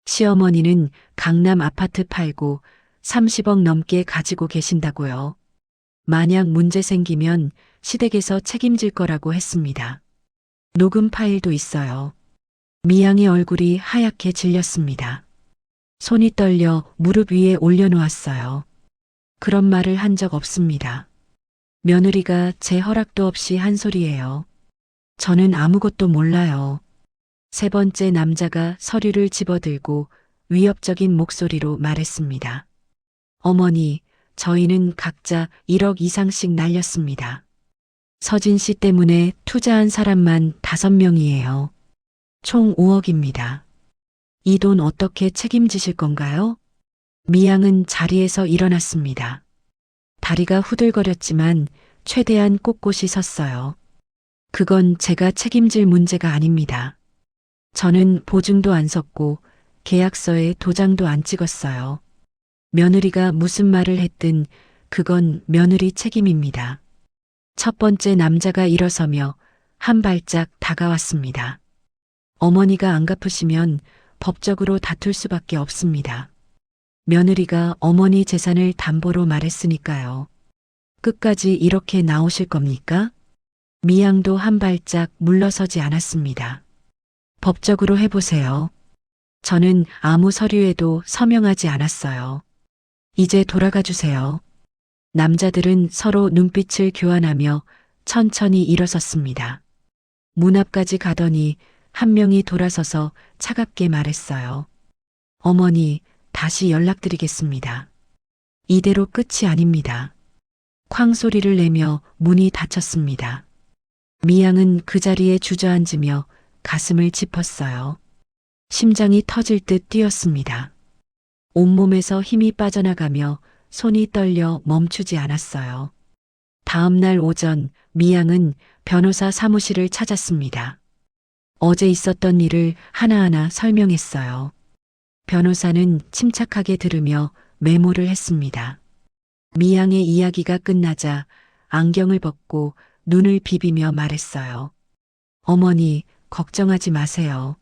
시어머니는 강남 아파트 팔고 30억 넘게 가지고 계신다고요. 만약 문제 생기면 시댁에서 책임질 거라고 했습니다. 녹음 파일도 있어요. 미양의 얼굴이 하얗게 질렸습니다. 손이 떨려 무릎 위에 올려놓았어요. 그런 말을 한 적 없습니다. 며느리가 제 허락도 없이 한 소리예요. 저는 아무것도 몰라요. 3번째 남자가 서류를 집어들고 위협적인 목소리로 말했습니다. 어머니, 저희는 각자 1억 이상씩 날렸습니다. 서진 씨 때문에 투자한 사람만 5명이에요. 총 5억입니다. 이 돈 어떻게 책임지실 건가요? 미양은 자리에서 일어났습니다. 다리가 후들거렸지만 최대한 꼿꼿이 섰어요. 그건 제가 책임질 문제가 아닙니다. 저는 보증도 안 섰고 계약서에 도장도 안 찍었어요. 며느리가 무슨 말을 했든 그건 며느리 책임입니다. 첫 번째 남자가 일어서며 한 발짝 다가왔습니다. 어머니가 안 갚으시면 법적으로 다툴 수밖에 없습니다. 며느리가 어머니 재산을 담보로 말했으니까요. 끝까지 이렇게 나오실 겁니까? 미양도 한 발짝 물러서지 않았습니다. 법적으로 해보세요. 저는 아무 서류에도 서명하지 않았어요. 이제 돌아가 주세요. 남자들은 서로 눈빛을 교환하며 천천히 일어섰습니다. 문 앞까지 가더니 한 명이 돌아서서 차갑게 말했어요. 어머니, 다시 연락드리겠습니다. 이대로 끝이 아닙니다. 쾅 소리를 내며 문이 닫혔습니다. 미양은 그 자리에 주저앉으며 가슴을 짚었어요. 심장이 터질 듯 뛰었습니다. 온몸에서 힘이 빠져나가며 손이 떨려 멈추지 않았어요. 다음 날 오전 미양은 변호사 사무실을 찾았습니다. 어제 있었던 일을 하나하나 설명했어요. 변호사는 침착하게 들으며 메모를 했습니다. 미양의 이야기가 끝나자 안경을 벗고 눈을 비비며 말했어요. 어머니, 걱정하지 마세요.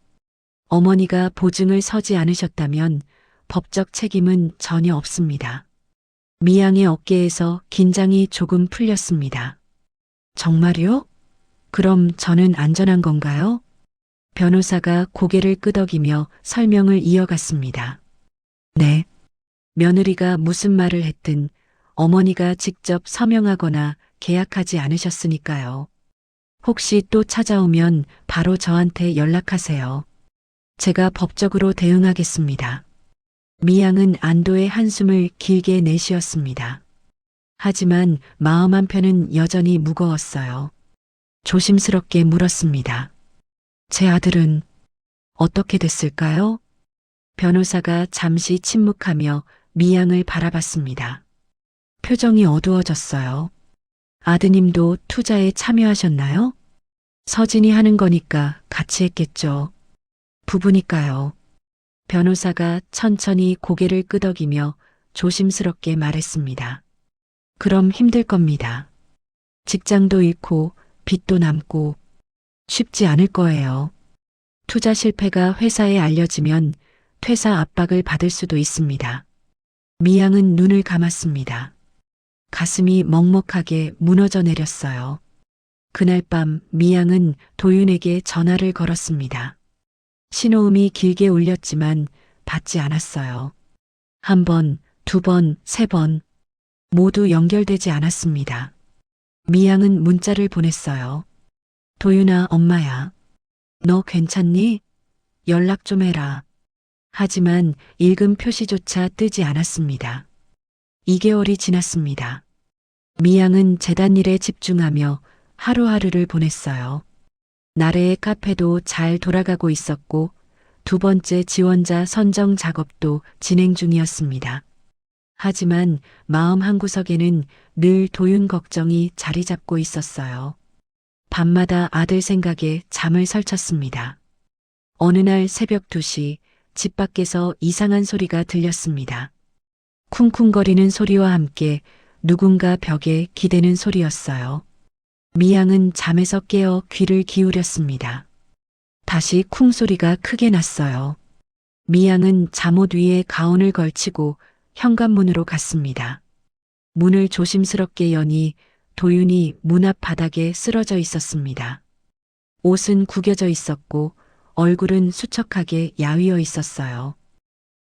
어머니가 보증을 서지 않으셨다면 법적 책임은 전혀 없습니다. 미양의 어깨에서 긴장이 조금 풀렸습니다. 정말요? 그럼 저는 안전한 건가요? 변호사가 고개를 끄덕이며 설명을 이어갔습니다. 네. 며느리가 무슨 말을 했든 어머니가 직접 서명하거나 계약하지 않으셨으니까요. 혹시 또 찾아오면 바로 저한테 연락하세요. 제가 법적으로 대응하겠습니다. 미양은 안도의 한숨을 길게 내쉬었습니다. 하지만 마음 한편은 여전히 무거웠어요. 조심스럽게 물었습니다. 제 아들은 어떻게 됐을까요? 변호사가 잠시 침묵하며 미양을 바라봤습니다. 표정이 어두워졌어요. 아드님도 투자에 참여하셨나요? 서진이 하는 거니까 같이 했겠죠. 부부니까요. 변호사가 천천히 고개를 끄덕이며 조심스럽게 말했습니다. 그럼 힘들 겁니다. 직장도 잃고 빚도 남고 쉽지 않을 거예요. 투자 실패가 회사에 알려지면 퇴사 압박을 받을 수도 있습니다. 미양은 눈을 감았습니다. 가슴이 먹먹하게 무너져 내렸어요. 그날 밤 미양은 도윤에게 전화를 걸었습니다. 신호음이 길게 울렸지만 받지 않았어요. 한 번, 두 번, 세 번 모두 연결되지 않았습니다. 미양은 문자를 보냈어요. 도윤아, 엄마야. 너 괜찮니? 연락 좀 해라. 하지만 읽음 표시조차 뜨지 않았습니다. 2개월이 지났습니다. 미양은 재단 일에 집중하며 하루하루를 보냈어요. 나래의 카페도 잘 돌아가고 있었고 2번째 지원자 선정 작업도 진행 중이었습니다. 하지만 마음 한구석에는 늘 도윤 걱정이 자리 잡고 있었어요. 밤마다 아들 생각에 잠을 설쳤습니다. 어느 날 새벽 2시 집 밖에서 이상한 소리가 들렸습니다. 쿵쿵거리는 소리와 함께 누군가 벽에 기대는 소리였어요. 미양은 잠에서 깨어 귀를 기울였습니다. 다시 쿵 소리가 크게 났어요. 미양은 잠옷 위에 가운을 걸치고 현관문으로 갔습니다. 문을 조심스럽게 여니 도윤이 문 앞 바닥에 쓰러져 있었습니다. 옷은 구겨져 있었고 얼굴은 수척하게 야위어 있었어요.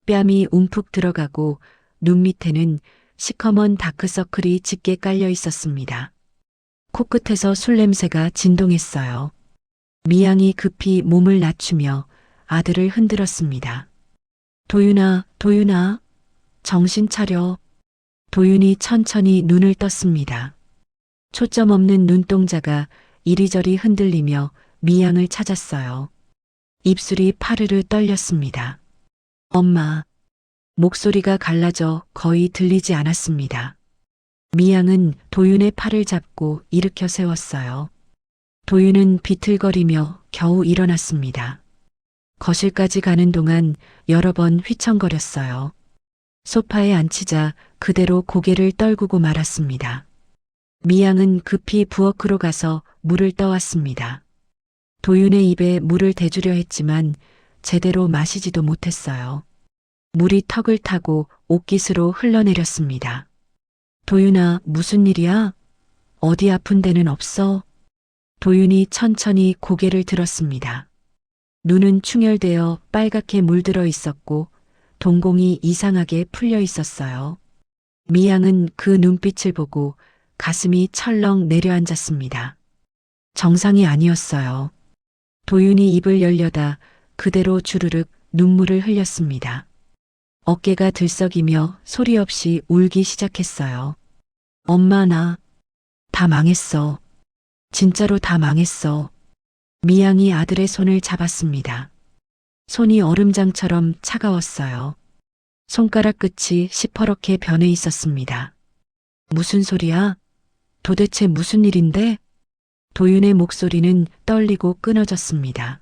뺨이 움푹 들어가고 눈 밑에는 시커먼 다크서클이 짙게 깔려 있었습니다. 코끝에서 술 냄새가 진동했어요. 미양이 급히 몸을 낮추며 아들을 흔들었습니다. 도윤아, 도윤아, 정신 차려. 도윤이 천천히 눈을 떴습니다. 초점 없는 눈동자가 이리저리 흔들리며 미양을 찾았어요. 입술이 파르르 떨렸습니다. 엄마. 목소리가 갈라져 거의 들리지 않았습니다. 미양은 도윤의 팔을 잡고 일으켜 세웠어요. 도윤은 비틀거리며 겨우 일어났습니다. 거실까지 가는 동안 여러 번 휘청거렸어요. 소파에 앉히자 그대로 고개를 떨구고 말았습니다. 미양은 급히 부엌으로 가서 물을 떠왔습니다. 도윤의 입에 물을 대주려 했지만 제대로 마시지도 못했어요. 물이 턱을 타고 옷깃으로 흘러내렸습니다. 도윤아, 무슨 일이야? 어디 아픈 데는 없어? 도윤이 천천히 고개를 들었습니다. 눈은 충혈되어 빨갛게 물들어 있었고 동공이 이상하게 풀려 있었어요. 미양은 그 눈빛을 보고 가슴이 철렁 내려앉았습니다. 정상이 아니었어요. 도윤이 입을 열려다 그대로 주르륵 눈물을 흘렸습니다. 어깨가 들썩이며 소리 없이 울기 시작했어요. 엄마, 나 다 망했어. 진짜로 다 망했어. 미양이 아들의 손을 잡았습니다. 손이 얼음장처럼 차가웠어요. 손가락 끝이 시퍼렇게 변해 있었습니다. 무슨 소리야? 도대체 무슨 일인데? 도윤의 목소리는 떨리고 끊어졌습니다.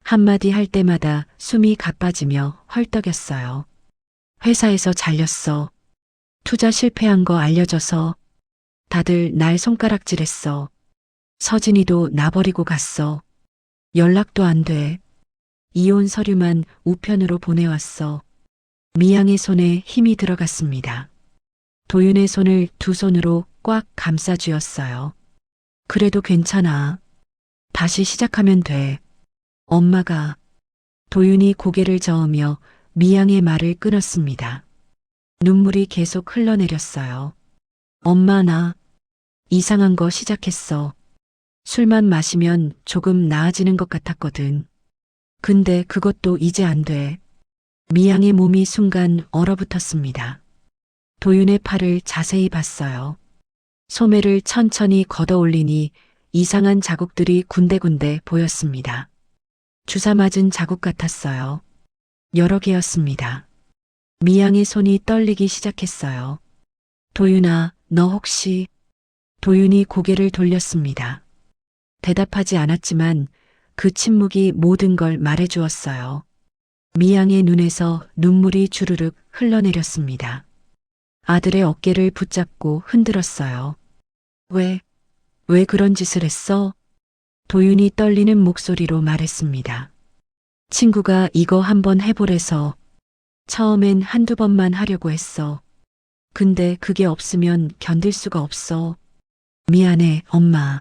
한마디 할 때마다 숨이 가빠지며 헐떡였어요. 회사에서 잘렸어. 투자 실패한 거 알려줘서 다들 날 손가락질했어. 서진이도 나버리고 갔어. 연락도 안 돼. 이혼 서류만 우편으로 보내왔어. 미양의 손에 힘이 들어갔습니다. 도윤의 손을 두 손으로 꽉 감싸 쥐었어요. 그래도 괜찮아. 다시 시작하면 돼. 엄마가. 도윤이 고개를 저으며 미양의 말을 끊었습니다. 눈물이 계속 흘러내렸어요. 엄마, 나 이상한 거 시작했어. 술만 마시면 조금 나아지는 것 같았거든. 근데 그것도 이제 안 돼. 미양의 몸이 순간 얼어붙었습니다. 도윤의 팔을 자세히 봤어요. 소매를 천천히 걷어 올리니 이상한 자국들이 군데군데 보였습니다. 주사 맞은 자국 같았어요. 여러 개였습니다. 미양의 손이 떨리기 시작했어요. 도윤아, 너 혹시... 도윤이 고개를 돌렸습니다. 대답하지 않았지만 그 침묵이 모든 걸 말해주었어요. 미양의 눈에서 눈물이 주르륵 흘러내렸습니다. 아들의 어깨를 붙잡고 흔들었어요. 왜 그런 짓을 했어? 도윤이 떨리는 목소리로 말했습니다. 친구가 이거 한번 해보래서 처음엔 한두 번만 하려고 했어. 근데 그게 없으면 견딜 수가 없어. 미안해, 엄마.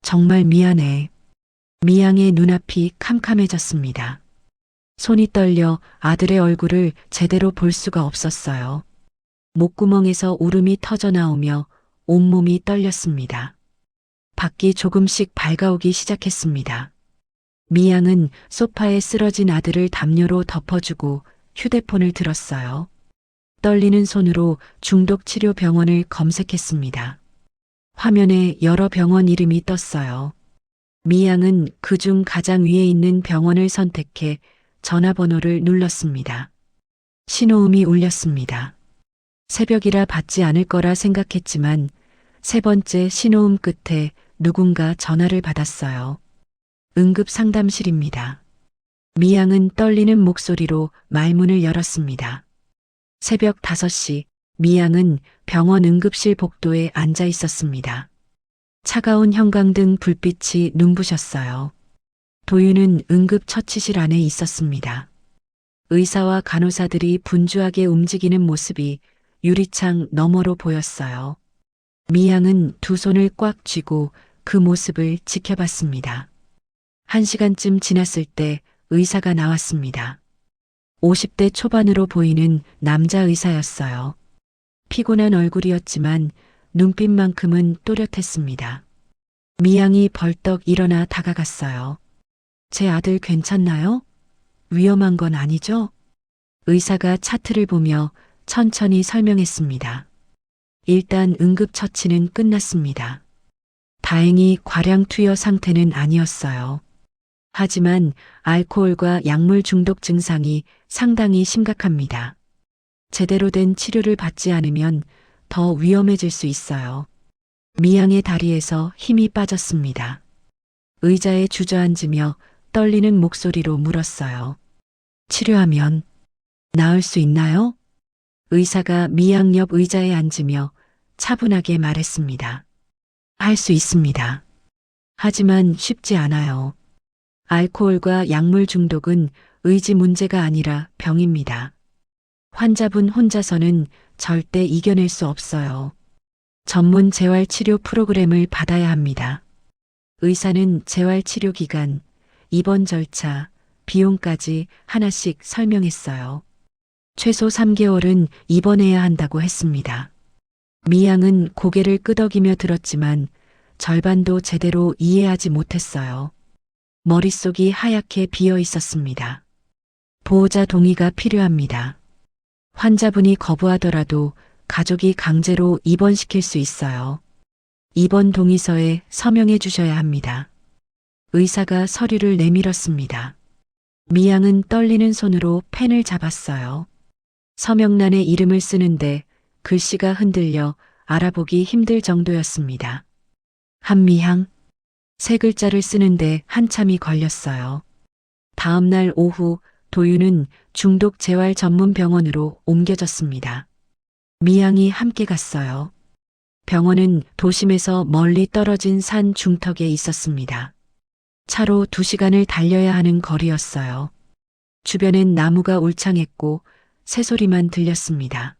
정말 미안해. 미양의 눈앞이 캄캄해졌습니다. 손이 떨려 아들의 얼굴을 제대로 볼 수가 없었어요. 목구멍에서 울음이 터져 나오며 온몸이 떨렸습니다. 밖이 조금씩 밝아오기 시작했습니다. 미양은 소파에 쓰러진 아들을 담요로 덮어주고 휴대폰을 들었어요. 떨리는 손으로 중독치료병원을 검색했습니다. 화면에 여러 병원 이름이 떴어요. 미양은 그중 가장 위에 있는 병원을 선택해 전화번호를 눌렀습니다. 신호음이 울렸습니다. 새벽이라 받지 않을 거라 생각했지만 세 번째 신호음 끝에 누군가 전화를 받았어요. 응급상담실입니다. 미양은 떨리는 목소리로 말문을 열었습니다. 새벽 5시 미양은 병원 응급실 복도에 앉아 있었습니다. 차가운 형광등 불빛이 눈부셨어요. 도윤은 응급처치실 안에 있었습니다. 의사와 간호사들이 분주하게 움직이는 모습이 유리창 너머로 보였어요. 미양은 두 손을 꽉 쥐고 그 모습을 지켜봤습니다. 1시간쯤 지났을 때 의사가 나왔습니다. 50대 초반으로 보이는 남자 의사였어요. 피곤한 얼굴이었지만 눈빛만큼은 또렷했습니다. 미양이 벌떡 일어나 다가갔어요. 제 아들 괜찮나요? 위험한 건 아니죠? 의사가 차트를 보며 천천히 설명했습니다. 일단 응급처치는 끝났습니다. 다행히 과량 투여 상태는 아니었어요. 하지만 알코올과 약물 중독 증상이 상당히 심각합니다. 제대로 된 치료를 받지 않으면 더 위험해질 수 있어요. 미양의 다리에서 힘이 빠졌습니다. 의자에 주저앉으며 떨리는 목소리로 물었어요. 치료하면 나을 수 있나요? 의사가 미양 옆 의자에 앉으며 차분하게 말했습니다. 할 수 있습니다. 하지만 쉽지 않아요. 알코올과 약물 중독은 의지 문제가 아니라 병입니다. 환자분 혼자서는 절대 이겨낼 수 없어요. 전문 재활치료 프로그램을 받아야 합니다. 의사는 재활치료 기간, 입원 절차, 비용까지 하나씩 설명했어요. 최소 3개월은 입원해야 한다고 했습니다. 미양은 고개를 끄덕이며 들었지만 절반도 제대로 이해하지 못했어요. 머릿속이 하얗게 비어 있었습니다. 보호자 동의가 필요합니다. 환자분이 거부하더라도 가족이 강제로 입원시킬 수 있어요. 입원 동의서에 서명해 주셔야 합니다. 의사가 서류를 내밀었습니다. 미양은 떨리는 손으로 펜을 잡았어요. 서명란에 이름을 쓰는데 글씨가 흔들려 알아보기 힘들 정도였습니다. 한미향, 세 글자를 쓰는데 한참이 걸렸어요. 다음 날 오후 도윤은 중독 재활 전문 병원으로 옮겨졌습니다. 미양이 함께 갔어요. 병원은 도심에서 멀리 떨어진 산 중턱에 있었습니다. 차로 2시간을 달려야 하는 거리였어요. 주변엔 나무가 울창했고 새소리만 들렸습니다.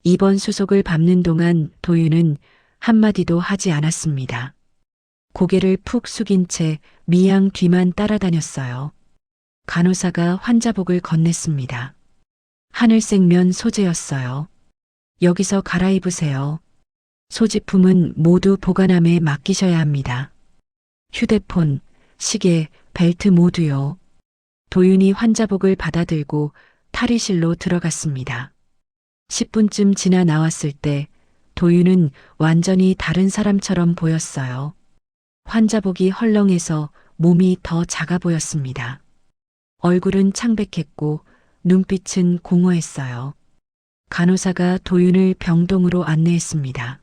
입원 수속을 밟는 동안 도윤은 한마디도 하지 않았습니다. 고개를 푹 숙인 채 미양 뒤만 따라다녔어요. 간호사가 환자복을 건넸습니다. 하늘색 면 소재였어요. 여기서 갈아입으세요. 소지품은 모두 보관함에 맡기셔야 합니다. 휴대폰, 시계, 벨트 모두요. 도윤이 환자복을 받아들고 탈의실로 들어갔습니다. 10분쯤 지나 나왔을 때 도윤은 완전히 다른 사람처럼 보였어요. 환자복이 헐렁해서 몸이 더 작아 보였습니다. 얼굴은 창백했고 눈빛은 공허했어요. 간호사가 도윤을 병동으로 안내했습니다.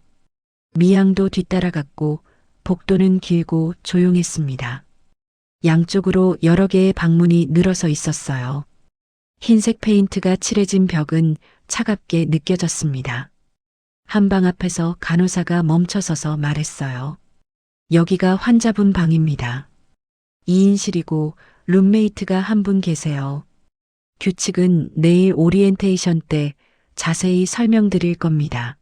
미양도 뒤따라갔고 복도는 길고 조용했습니다. 양쪽으로 여러 개의 방문이 늘어서 있었어요. 흰색 페인트가 칠해진 벽은 차갑게 느껴졌습니다. 한방 앞에서 간호사가 멈춰서서 말했어요. 여기가 환자분 방입니다. 2인실이고 룸메이트가 한 분 계세요. 규칙은 내일 오리엔테이션 때 자세히 설명드릴 겁니다.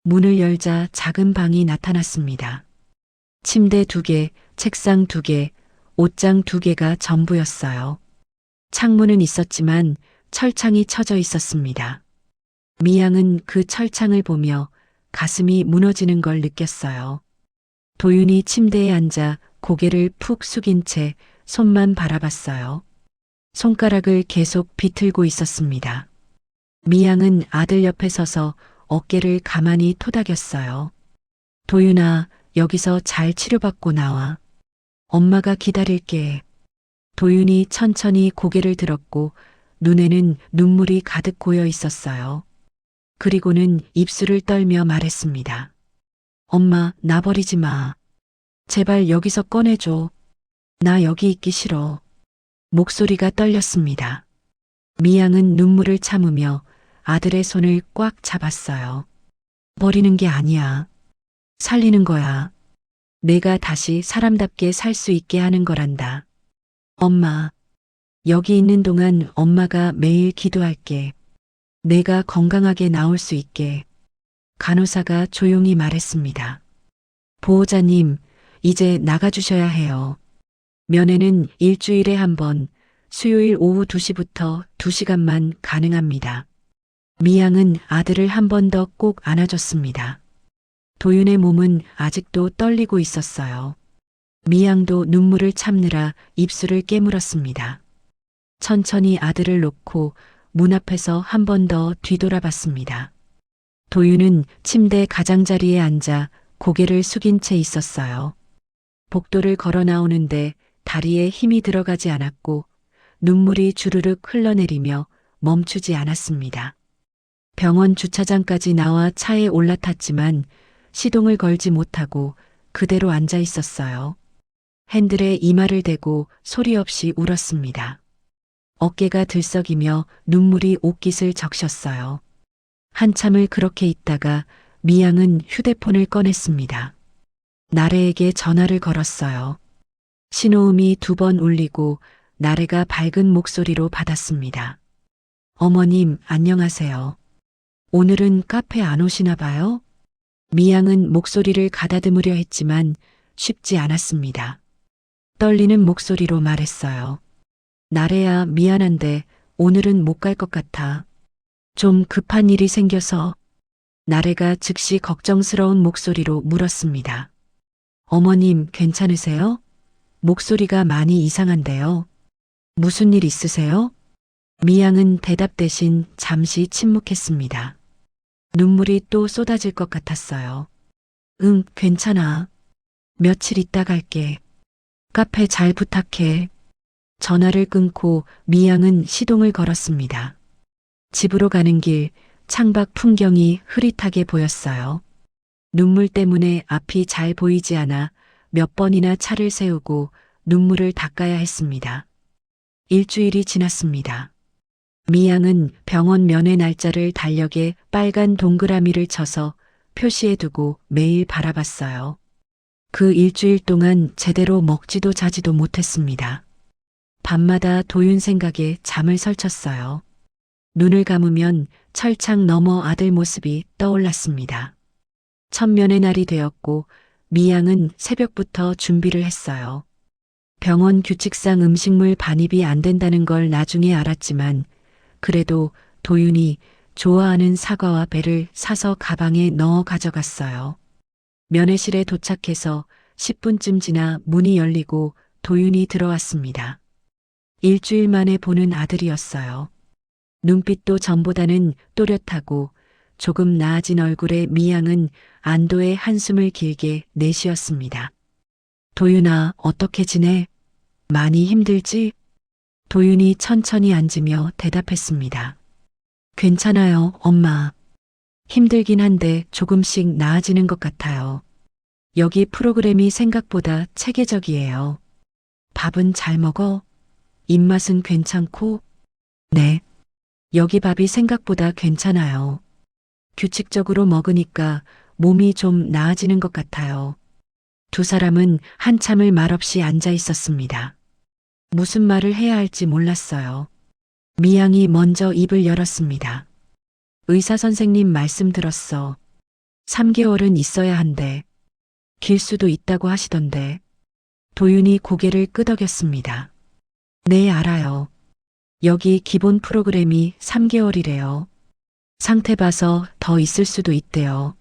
문을 열자 작은 방이 나타났습니다. 침대 2개, 책상 2개, 옷장 2개가 전부였어요. 창문은 있었지만 철창이 쳐져 있었습니다. 미양은 그 철창을 보며 가슴이 무너지는 걸 느꼈어요. 도윤이 침대에 앉아 고개를 푹 숙인 채 손만 바라봤어요. 손가락을 계속 비틀고 있었습니다. 미양은 아들 옆에 서서 어깨를 가만히 토닥였어요. 도윤아, 여기서 잘 치료받고 나와. 엄마가 기다릴게. 도윤이 천천히 고개를 들었고 눈에는 눈물이 가득 고여 있었어요. 그리고는 입술을 떨며 말했습니다. 엄마, 나 버리지 마. 제발 여기서 꺼내줘. 나 여기 있기 싫어. 목소리가 떨렸습니다. 미양은 눈물을 참으며 아들의 손을 꽉 잡았어요. 버리는 게 아니야. 살리는 거야. 내가 다시 사람답게 살 수 있게 하는 거란다. 엄마, 여기 있는 동안 엄마가 매일 기도할게. 내가 건강하게 나올 수 있게. 간호사가 조용히 말했습니다. 보호자님, 이제 나가주셔야 해요. 면회는 일주일에 한 번, 수요일 오후 2시부터 2시간만 가능합니다. 미양은 아들을 한 번 더 꼭 안아줬습니다. 도윤의 몸은 아직도 떨리고 있었어요. 미양도 눈물을 참느라 입술을 깨물었습니다. 천천히 아들을 놓고 문 앞에서 한 번 더 뒤돌아봤습니다. 도윤은 침대 가장자리에 앉아 고개를 숙인 채 있었어요. 복도를 걸어 나오는데 다리에 힘이 들어가지 않았고 눈물이 주르륵 흘러내리며 멈추지 않았습니다. 병원 주차장까지 나와 차에 올라탔지만 시동을 걸지 못하고 그대로 앉아 있었어요. 핸들에 이마를 대고 소리 없이 울었습니다. 어깨가 들썩이며 눈물이 옷깃을 적셨어요. 한참을 그렇게 있다가 미양은 휴대폰을 꺼냈습니다. 나래에게 전화를 걸었어요. 신호음이 2번 울리고 나래가 밝은 목소리로 받았습니다. 어머님, 안녕하세요. 오늘은 카페 안 오시나 봐요? 미양은 목소리를 가다듬으려 했지만 쉽지 않았습니다. 떨리는 목소리로 말했어요. 나래야, 미안한데 오늘은 못 갈 것 같아. 좀 급한 일이 생겨서. 나래가 즉시 걱정스러운 목소리로 물었습니다. 어머님, 괜찮으세요? 목소리가 많이 이상한데요. 무슨 일 있으세요? 미양은 대답 대신 잠시 침묵했습니다. 눈물이 또 쏟아질 것 같았어요. 응, 괜찮아. 며칠 있다 갈게. 카페 잘 부탁해. 전화를 끊고 미양은 시동을 걸었습니다. 집으로 가는 길, 창밖 풍경이 흐릿하게 보였어요. 눈물 때문에 앞이 잘 보이지 않아 몇 번이나 차를 세우고 눈물을 닦아야 했습니다. 일주일이 지났습니다. 미양은 병원 면회 날짜를 달력에 빨간 동그라미를 쳐서 표시해두고 매일 바라봤어요. 그 일주일 동안 제대로 먹지도 자지도 못했습니다. 밤마다 도윤 생각에 잠을 설쳤어요. 눈을 감으면 철창 너머 아들 모습이 떠올랐습니다. 첫 면회 날이 되었고 미양은 새벽부터 준비를 했어요. 병원 규칙상 음식물 반입이 안 된다는 걸 나중에 알았지만 그래도 도윤이 좋아하는 사과와 배를 사서 가방에 넣어 가져갔어요. 면회실에 도착해서 10분쯤 지나 문이 열리고 도윤이 들어왔습니다. 일주일 만에 보는 아들이었어요. 눈빛도 전보다는 또렷하고 조금 나아진 얼굴에 미양은 안도의 한숨을 길게 내쉬었습니다. 도윤아, 어떻게 지내? 많이 힘들지? 도윤이 천천히 앉으며 대답했습니다. 괜찮아요, 엄마. 힘들긴 한데 조금씩 나아지는 것 같아요. 여기 프로그램이 생각보다 체계적이에요. 밥은 잘 먹어? 입맛은 괜찮고? 네. 여기 밥이 생각보다 괜찮아요. 규칙적으로 먹으니까 몸이 좀 나아지는 것 같아요. 두 사람은 한참을 말없이 앉아 있었습니다. 무슨 말을 해야 할지 몰랐어요. 미양이 먼저 입을 열었습니다. 의사 선생님 말씀 들었어. 3개월은 있어야 한대. 길 수도 있다고 하시던데. 도윤이 고개를 끄덕였습니다. 네, 알아요. 여기 기본 프로그램이 3개월이래요. 상태 봐서 더 있을 수도 있대요.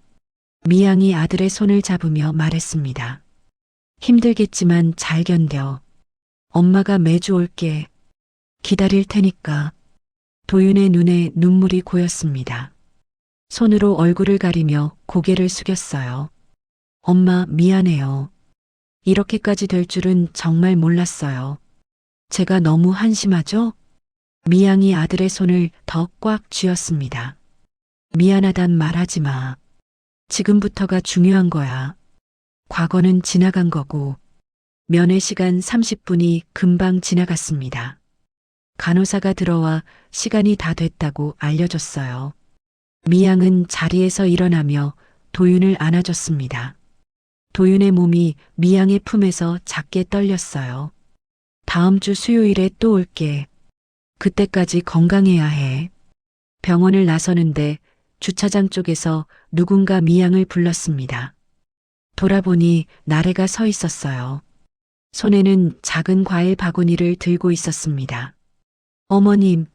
미양이 아들의 손을 잡으며 말했습니다. 힘들겠지만 잘 견뎌. 엄마가 매주 올게. 기다릴 테니까. 도윤의 눈에 눈물이 고였습니다. 손으로 얼굴을 가리며 고개를 숙였어요. 엄마, 미안해요. 이렇게까지 될 줄은 정말 몰랐어요. 제가 너무 한심하죠? 미양이 아들의 손을 더 꽉 쥐었습니다. 미안하단 말하지 마. 지금부터가 중요한 거야. 과거는 지나간 거고. 면회 시간 30분이 금방 지나갔습니다. 간호사가 들어와 시간이 다 됐다고 알려줬어요. 미양은 자리에서 일어나며 도윤을 안아줬습니다. 도윤의 몸이 미양의 품에서 작게 떨렸어요. 다음 주 수요일에 또 올게. 그때까지 건강해야 해. 병원을 나서는데 주차장 쪽에서 누군가 미양을 불렀습니다. 돌아보니 나래가 서 있었어요. 손에는 작은 과일 바구니를 들고 있었습니다. 어머님,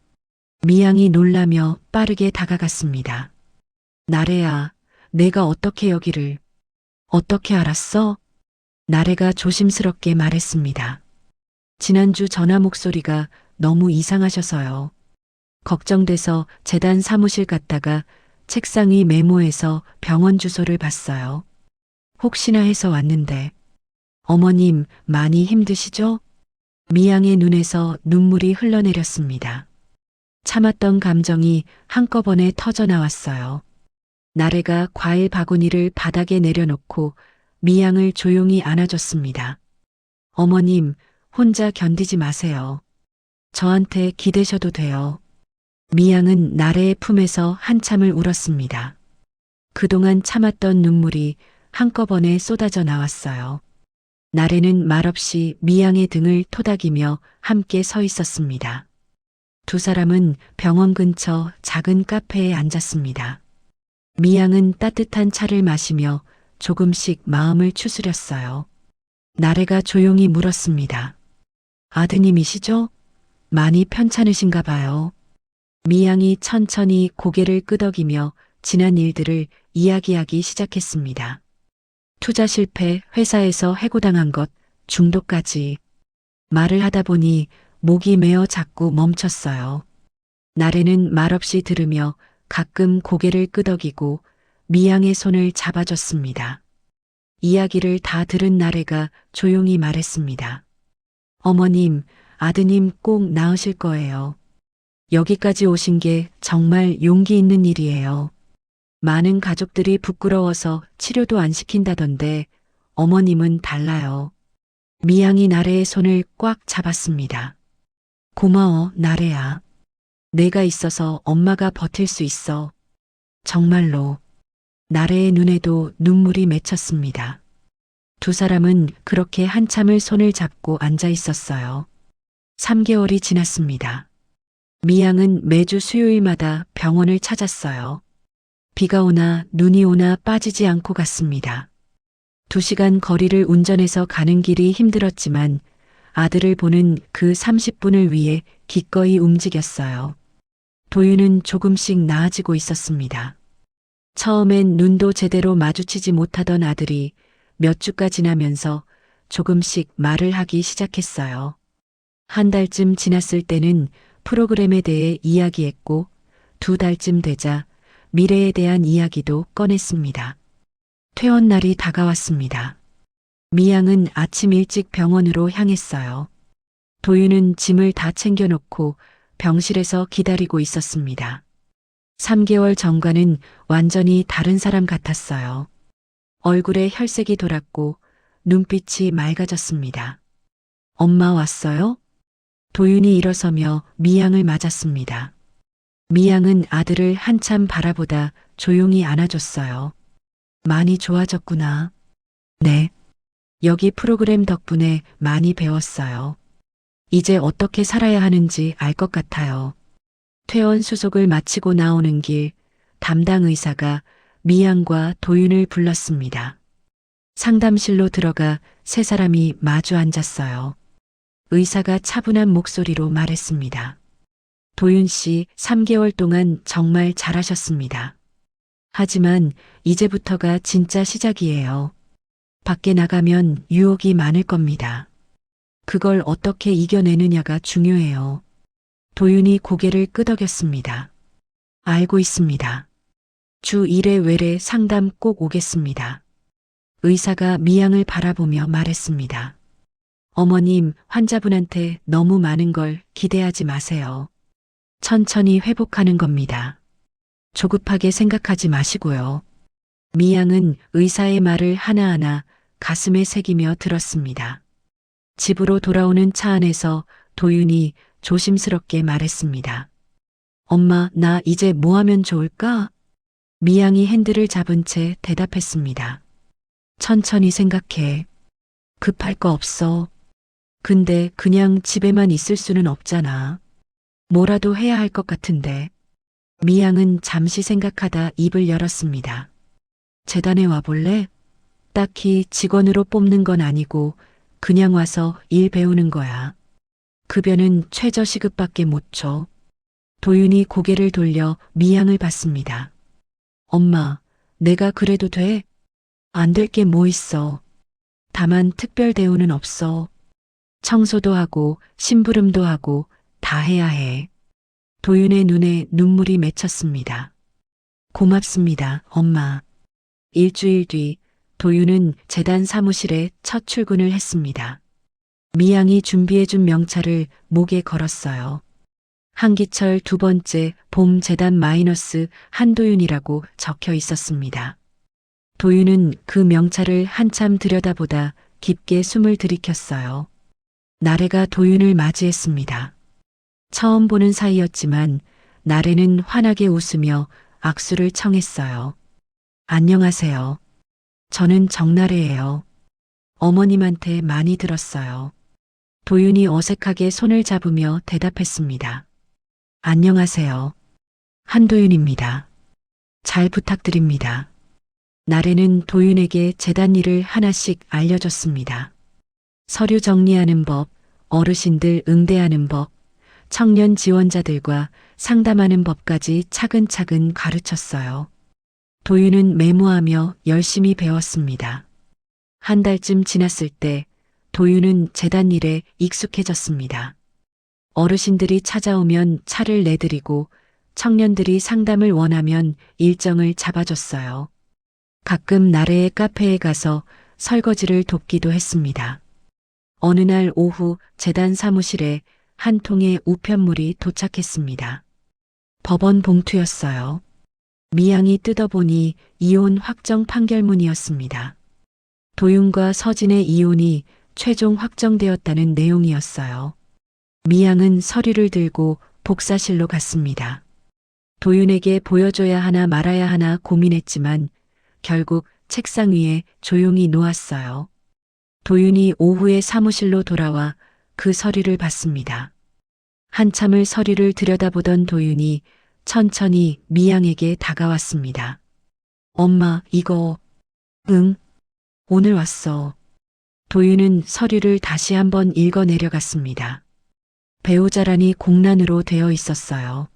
미양이 놀라며 빠르게 다가갔습니다. 나래야, 내가 어떻게 여기를, 어떻게 알았어? 나래가 조심스럽게 말했습니다. 지난주 전화 목소리가 너무 이상하셔서요. 걱정돼서 재단 사무실 갔다가 책상 위 메모에서 병원 주소를 봤어요. 혹시나 해서 왔는데. 어머님, 많이 힘드시죠? 미양의 눈에서 눈물이 흘러내렸습니다. 참았던 감정이 한꺼번에 터져 나왔어요. 나래가 과일 바구니를 바닥에 내려놓고 미양을 조용히 안아줬습니다. 어머님, 혼자 견디지 마세요. 저한테 기대셔도 돼요. 미양은 나래의 품에서 한참을 울었습니다. 그동안 참았던 눈물이 한꺼번에 쏟아져 나왔어요. 나래는 말없이 미양의 등을 토닥이며 함께 서 있었습니다. 두 사람은 병원 근처 작은 카페에 앉았습니다. 미양은 따뜻한 차를 마시며 조금씩 마음을 추스렸어요. 나래가 조용히 물었습니다. 아드님이시죠? 많이 편찮으신가 봐요. 미양이 천천히 고개를 끄덕이며 지난 일들을 이야기하기 시작했습니다. 투자 실패, 회사에서 해고당한 것, 중독까지. 말을 하다 보니 목이 메어 자꾸 멈췄어요. 나래는 말없이 들으며 가끔 고개를 끄덕이고 미양의 손을 잡아줬습니다. 이야기를 다 들은 나래가 조용히 말했습니다. 어머님, 아드님 꼭 나으실 거예요. 여기까지 오신 게 정말 용기 있는 일이에요. 많은 가족들이 부끄러워서 치료도 안 시킨다던데 어머님은 달라요. 미양이 나래의 손을 꽉 잡았습니다. 고마워, 나래야. 내가 있어서 엄마가 버틸 수 있어. 정말로. 나래의 눈에도 눈물이 맺혔습니다. 두 사람은 그렇게 한참을 손을 잡고 앉아 있었어요. 3개월이 지났습니다. 미양은 매주 수요일마다 병원을 찾았어요. 비가 오나 눈이 오나 빠지지 않고 갔습니다. 2시간 거리를 운전해서 가는 길이 힘들었지만 아들을 보는 그 30분을 위해 기꺼이 움직였어요. 도윤은 조금씩 나아지고 있었습니다. 처음엔 눈도 제대로 마주치지 못하던 아들이 몇 주가 지나면서 조금씩 말을 하기 시작했어요. 한 달쯤 지났을 때는 프로그램에 대해 이야기했고 2달쯤 되자 미래에 대한 이야기도 꺼냈습니다. 퇴원 날이 다가왔습니다. 미양은 아침 일찍 병원으로 향했어요. 도윤은 짐을 다 챙겨놓고 병실에서 기다리고 있었습니다. 3개월 전과는 완전히 다른 사람 같았어요. 얼굴에 혈색이 돌았고 눈빛이 맑아졌습니다. 엄마 왔어요? 도윤이 일어서며 미양을 맞았습니다. 미양은 아들을 한참 바라보다 조용히 안아줬어요. 많이 좋아졌구나. 네. 여기 프로그램 덕분에 많이 배웠어요. 이제 어떻게 살아야 하는지 알 것 같아요. 퇴원 수속을 마치고 나오는 길, 담당 의사가 미양과 도윤을 불렀습니다. 상담실로 들어가 세 사람이 마주 앉았어요. 의사가 차분한 목소리로 말했습니다. 도윤 씨, 3개월 동안 정말 잘하셨습니다. 하지만 이제부터가 진짜 시작이에요. 밖에 나가면 유혹이 많을 겁니다. 그걸 어떻게 이겨내느냐가 중요해요. 도윤이 고개를 끄덕였습니다. 알고 있습니다. 주 1회 외래 상담 꼭 오겠습니다. 의사가 미양을 바라보며 말했습니다. 어머님, 환자분한테 너무 많은 걸 기대하지 마세요. 천천히 회복하는 겁니다. 조급하게 생각하지 마시고요. 미양은 의사의 말을 하나하나 가슴에 새기며 들었습니다. 집으로 돌아오는 차 안에서 도윤이 조심스럽게 말했습니다. 엄마, 나 이제 뭐 하면 좋을까? 미양이 핸들을 잡은 채 대답했습니다. 천천히 생각해. 급할 거 없어. 근데 그냥 집에만 있을 수는 없잖아. 뭐라도 해야 할 것 같은데. 미양은 잠시 생각하다 입을 열었습니다. 재단에 와볼래? 딱히 직원으로 뽑는 건 아니고 그냥 와서 일 배우는 거야. 급여는 최저 시급밖에 못 줘. 도윤이 고개를 돌려 미양을 봤습니다. 엄마, 내가 그래도 돼? 안 될 게 뭐 있어. 다만 특별 대우는 없어. 청소도 하고 심부름도 하고 다 해야 해. 도윤의 눈에 눈물이 맺혔습니다. 고맙습니다, 엄마. 일주일 뒤 도윤은 재단 사무실에 첫 출근을 했습니다. 미양이 준비해준 명찰을 목에 걸었어요. 한기철 2번째 봄 재단 마이너스 한도윤이라고 적혀 있었습니다. 도윤은 그 명찰을 한참 들여다보다 깊게 숨을 들이켰어요. 나래가 도윤을 맞이했습니다. 처음 보는 사이였지만 나래는 환하게 웃으며 악수를 청했어요. 안녕하세요. 저는 정나래예요. 어머님한테 많이 들었어요. 도윤이 어색하게 손을 잡으며 대답했습니다. 안녕하세요. 한도윤입니다. 잘 부탁드립니다. 나래는 도윤에게 재단 일을 하나씩 알려줬습니다. 서류 정리하는 법, 어르신들 응대하는 법, 청년 지원자들과 상담하는 법까지 차근차근 가르쳤어요. 도윤은 메모하며 열심히 배웠습니다. 한 달쯤 지났을 때 도윤은 재단 일에 익숙해졌습니다. 어르신들이 찾아오면 차를 내드리고 청년들이 상담을 원하면 일정을 잡아줬어요. 가끔 나래의 카페에 가서 설거지를 돕기도 했습니다. 어느 날 오후 재단 사무실에 한 통의 우편물이 도착했습니다. 법원 봉투였어요. 미양이 뜯어보니 이혼 확정 판결문이었습니다. 도윤과 서진의 이혼이 최종 확정되었다는 내용이었어요. 미양은 서류를 들고 복사실로 갔습니다. 도윤에게 보여줘야 하나 말아야 하나 고민했지만 결국 책상 위에 조용히 놓았어요. 도윤이 오후에 사무실로 돌아와 그 서류를 봤습니다. 한참을 서류를 들여다보던 도윤이 천천히 미양에게 다가왔습니다. 엄마, 이거. 응? 오늘 왔어. 도윤은 서류를 다시 한번 읽어 내려갔습니다. 배우자란이 공란으로 되어 있었어요.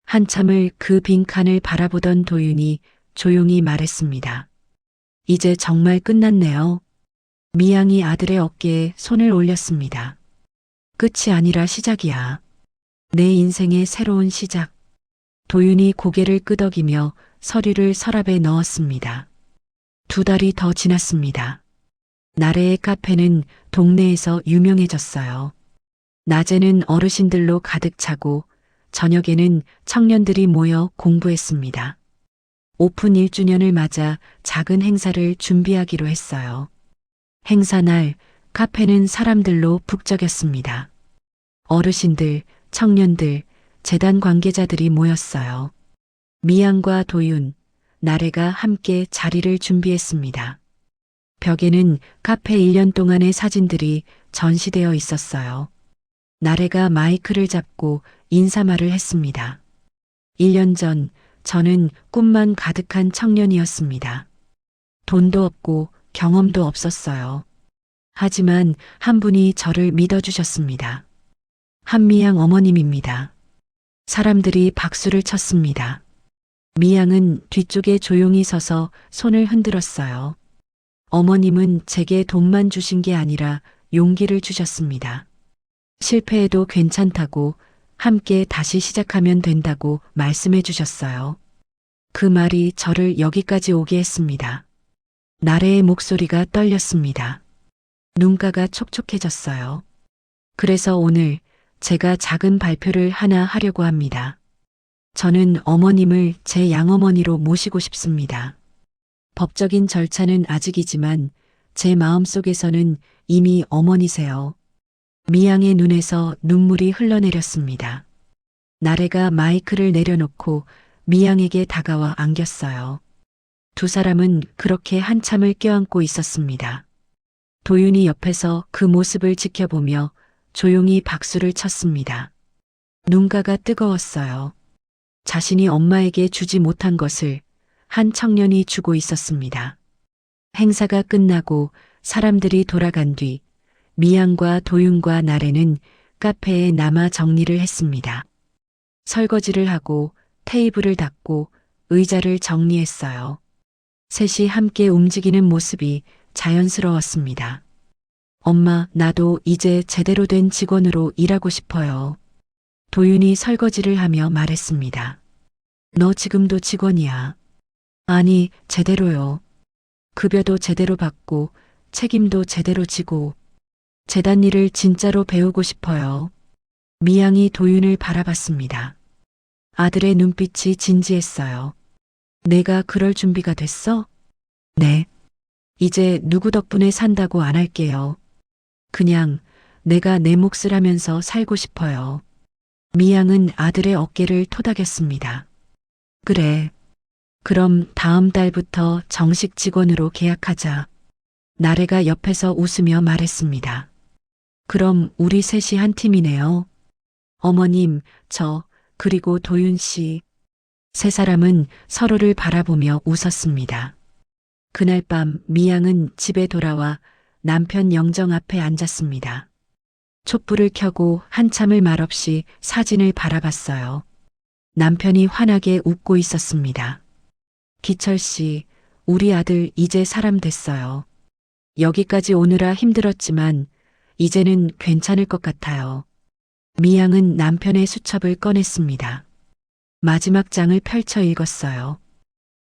한참을 그 빈칸을 바라보던 도윤이 조용히 말했습니다. 이제 정말 끝났네요. 미양이 아들의 어깨에 손을 올렸습니다. 끝이 아니라 시작이야. 내 인생의 새로운 시작. 도윤이 고개를 끄덕이며 서류를 서랍에 넣었습니다. 2달이 더 지났습니다. 나래의 카페는 동네에서 유명해졌어요. 낮에는 어르신들로 가득 차고 저녁에는 청년들이 모여 공부했습니다. 오픈 1주년을 맞아 작은 행사를 준비하기로 했어요. 행사 날 카페는 사람들로 북적였습니다. 어르신들, 청년들, 재단 관계자들이 모였어요. 미양과 도윤, 나래가 함께 자리를 준비했습니다. 벽에는 카페 1년 동안의 사진들이 전시되어 있었어요. 나래가 마이크를 잡고 인사말을 했습니다. 1년 전 저는 꿈만 가득한 청년이었습니다. 돈도 없고 경험도 없었어요. 하지만 한 분이 저를 믿어주셨습니다. 한미양 어머님입니다. 사람들이 박수를 쳤습니다. 미양은 뒤쪽에 조용히 서서 손을 흔들었어요. 어머님은 제게 돈만 주신 게 아니라 용기를 주셨습니다. 실패해도 괜찮다고, 함께 다시 시작하면 된다고 말씀해 주셨어요. 그 말이 저를 여기까지 오게 했습니다. 나래의 목소리가 떨렸습니다. 눈가가 촉촉해졌어요. 그래서 오늘 제가 작은 발표를 하나 하려고 합니다. 저는 어머님을 제 양어머니로 모시고 싶습니다. 법적인 절차는 아직이지만 제 마음속에서는 이미 어머니세요. 미양의 눈에서 눈물이 흘러내렸습니다. 나래가 마이크를 내려놓고 미양에게 다가와 안겼어요. 2 사람은 그렇게 한참을 껴안고 있었습니다. 도윤이 옆에서 그 모습을 지켜보며 조용히 박수를 쳤습니다. 눈가가 뜨거웠어요. 자신이 엄마에게 주지 못한 것을 한 청년이 주고 있었습니다. 행사가 끝나고 사람들이 돌아간 뒤 미양과 도윤과 나래는 카페에 남아 정리를 했습니다. 설거지를 하고 테이블을 닦고 의자를 정리했어요. 셋이 함께 움직이는 모습이 자연스러웠습니다. 엄마, 나도 이제 제대로 된 직원으로 일하고 싶어요. 도윤이 설거지를 하며 말했습니다. 너 지금도 직원이야. 아니, 제대로요. 급여도 제대로 받고 책임도 제대로 지고 재단 일을 진짜로 배우고 싶어요. 미양이 도윤을 바라봤습니다. 아들의 눈빛이 진지했어요. 내가 그럴 준비가 됐어? 네. 이제 누구 덕분에 산다고 안 할게요. 그냥 내가 내 몫을 하면서 살고 싶어요. 미양은 아들의 어깨를 토닥였습니다. 그래. 그럼 다음 달부터 정식 직원으로 계약하자. 나래가 옆에서 웃으며 말했습니다. 그럼 우리 셋이 한 팀이네요. 어머님, 저, 그리고 도윤 씨. 3 사람은 서로를 바라보며 웃었습니다. 그날 밤 미양은 집에 돌아와 남편 영정 앞에 앉았습니다. 촛불을 켜고 한참을 말없이 사진을 바라봤어요. 남편이 환하게 웃고 있었습니다. 기철 씨, 우리 아들 이제 사람 됐어요. 여기까지 오느라 힘들었지만 이제는 괜찮을 것 같아요. 미양은 남편의 수첩을 꺼냈습니다. 마지막 장을 펼쳐 읽었어요.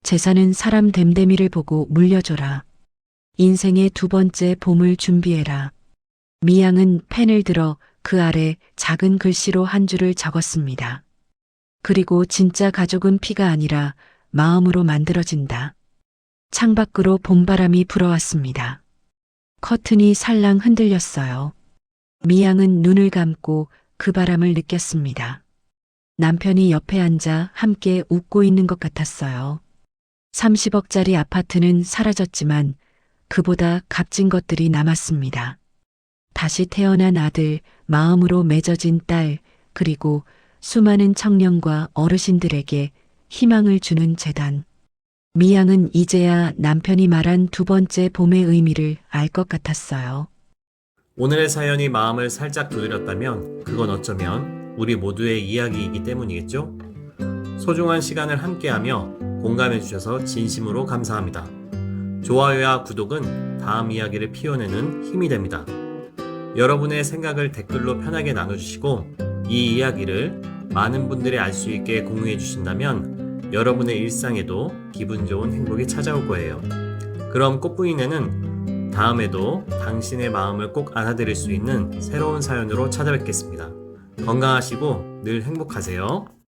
재산은 사람 됨됨이를 보고 물려줘라. 인생의 2번째 봄을 준비해라. 미양은 펜을 들어 그 아래 작은 글씨로 한 줄을 적었습니다. 그리고 진짜 가족은 피가 아니라 마음으로 만들어진다. 창밖으로 봄바람이 불어왔습니다. 커튼이 살랑 흔들렸어요. 미양은 눈을 감고 그 바람을 느꼈습니다. 남편이 옆에 앉아 함께 웃고 있는 것 같았어요. 30억짜리 아파트는 사라졌지만 그보다 값진 것들이 남았습니다. 다시 태어난 아들, 마음으로 맺어진 딸, 그리고 수많은 청년과 어르신들에게 희망을 주는 재단. 미양은 이제야 남편이 말한 두 번째 봄의 의미를 알 것 같았어요. 오늘의 사연이 마음을 살짝 두드렸다면 그건 어쩌면 우리 모두의 이야기이기 때문이겠죠? 소중한 시간을 함께하며 공감해주셔서 진심으로 감사합니다. 좋아요와 구독은 다음 이야기를 피워내는 힘이 됩니다. 여러분의 생각을 댓글로 편하게 나눠주시고 이 이야기를 많은 분들이 알 수 있게 공유해 주신다면 여러분의 일상에도 기분 좋은 행복이 찾아올 거예요. 그럼 꽃부인네는 다음에도 당신의 마음을 꼭 안아드릴 수 있는 새로운 사연으로 찾아뵙겠습니다. 건강하시고 늘 행복하세요.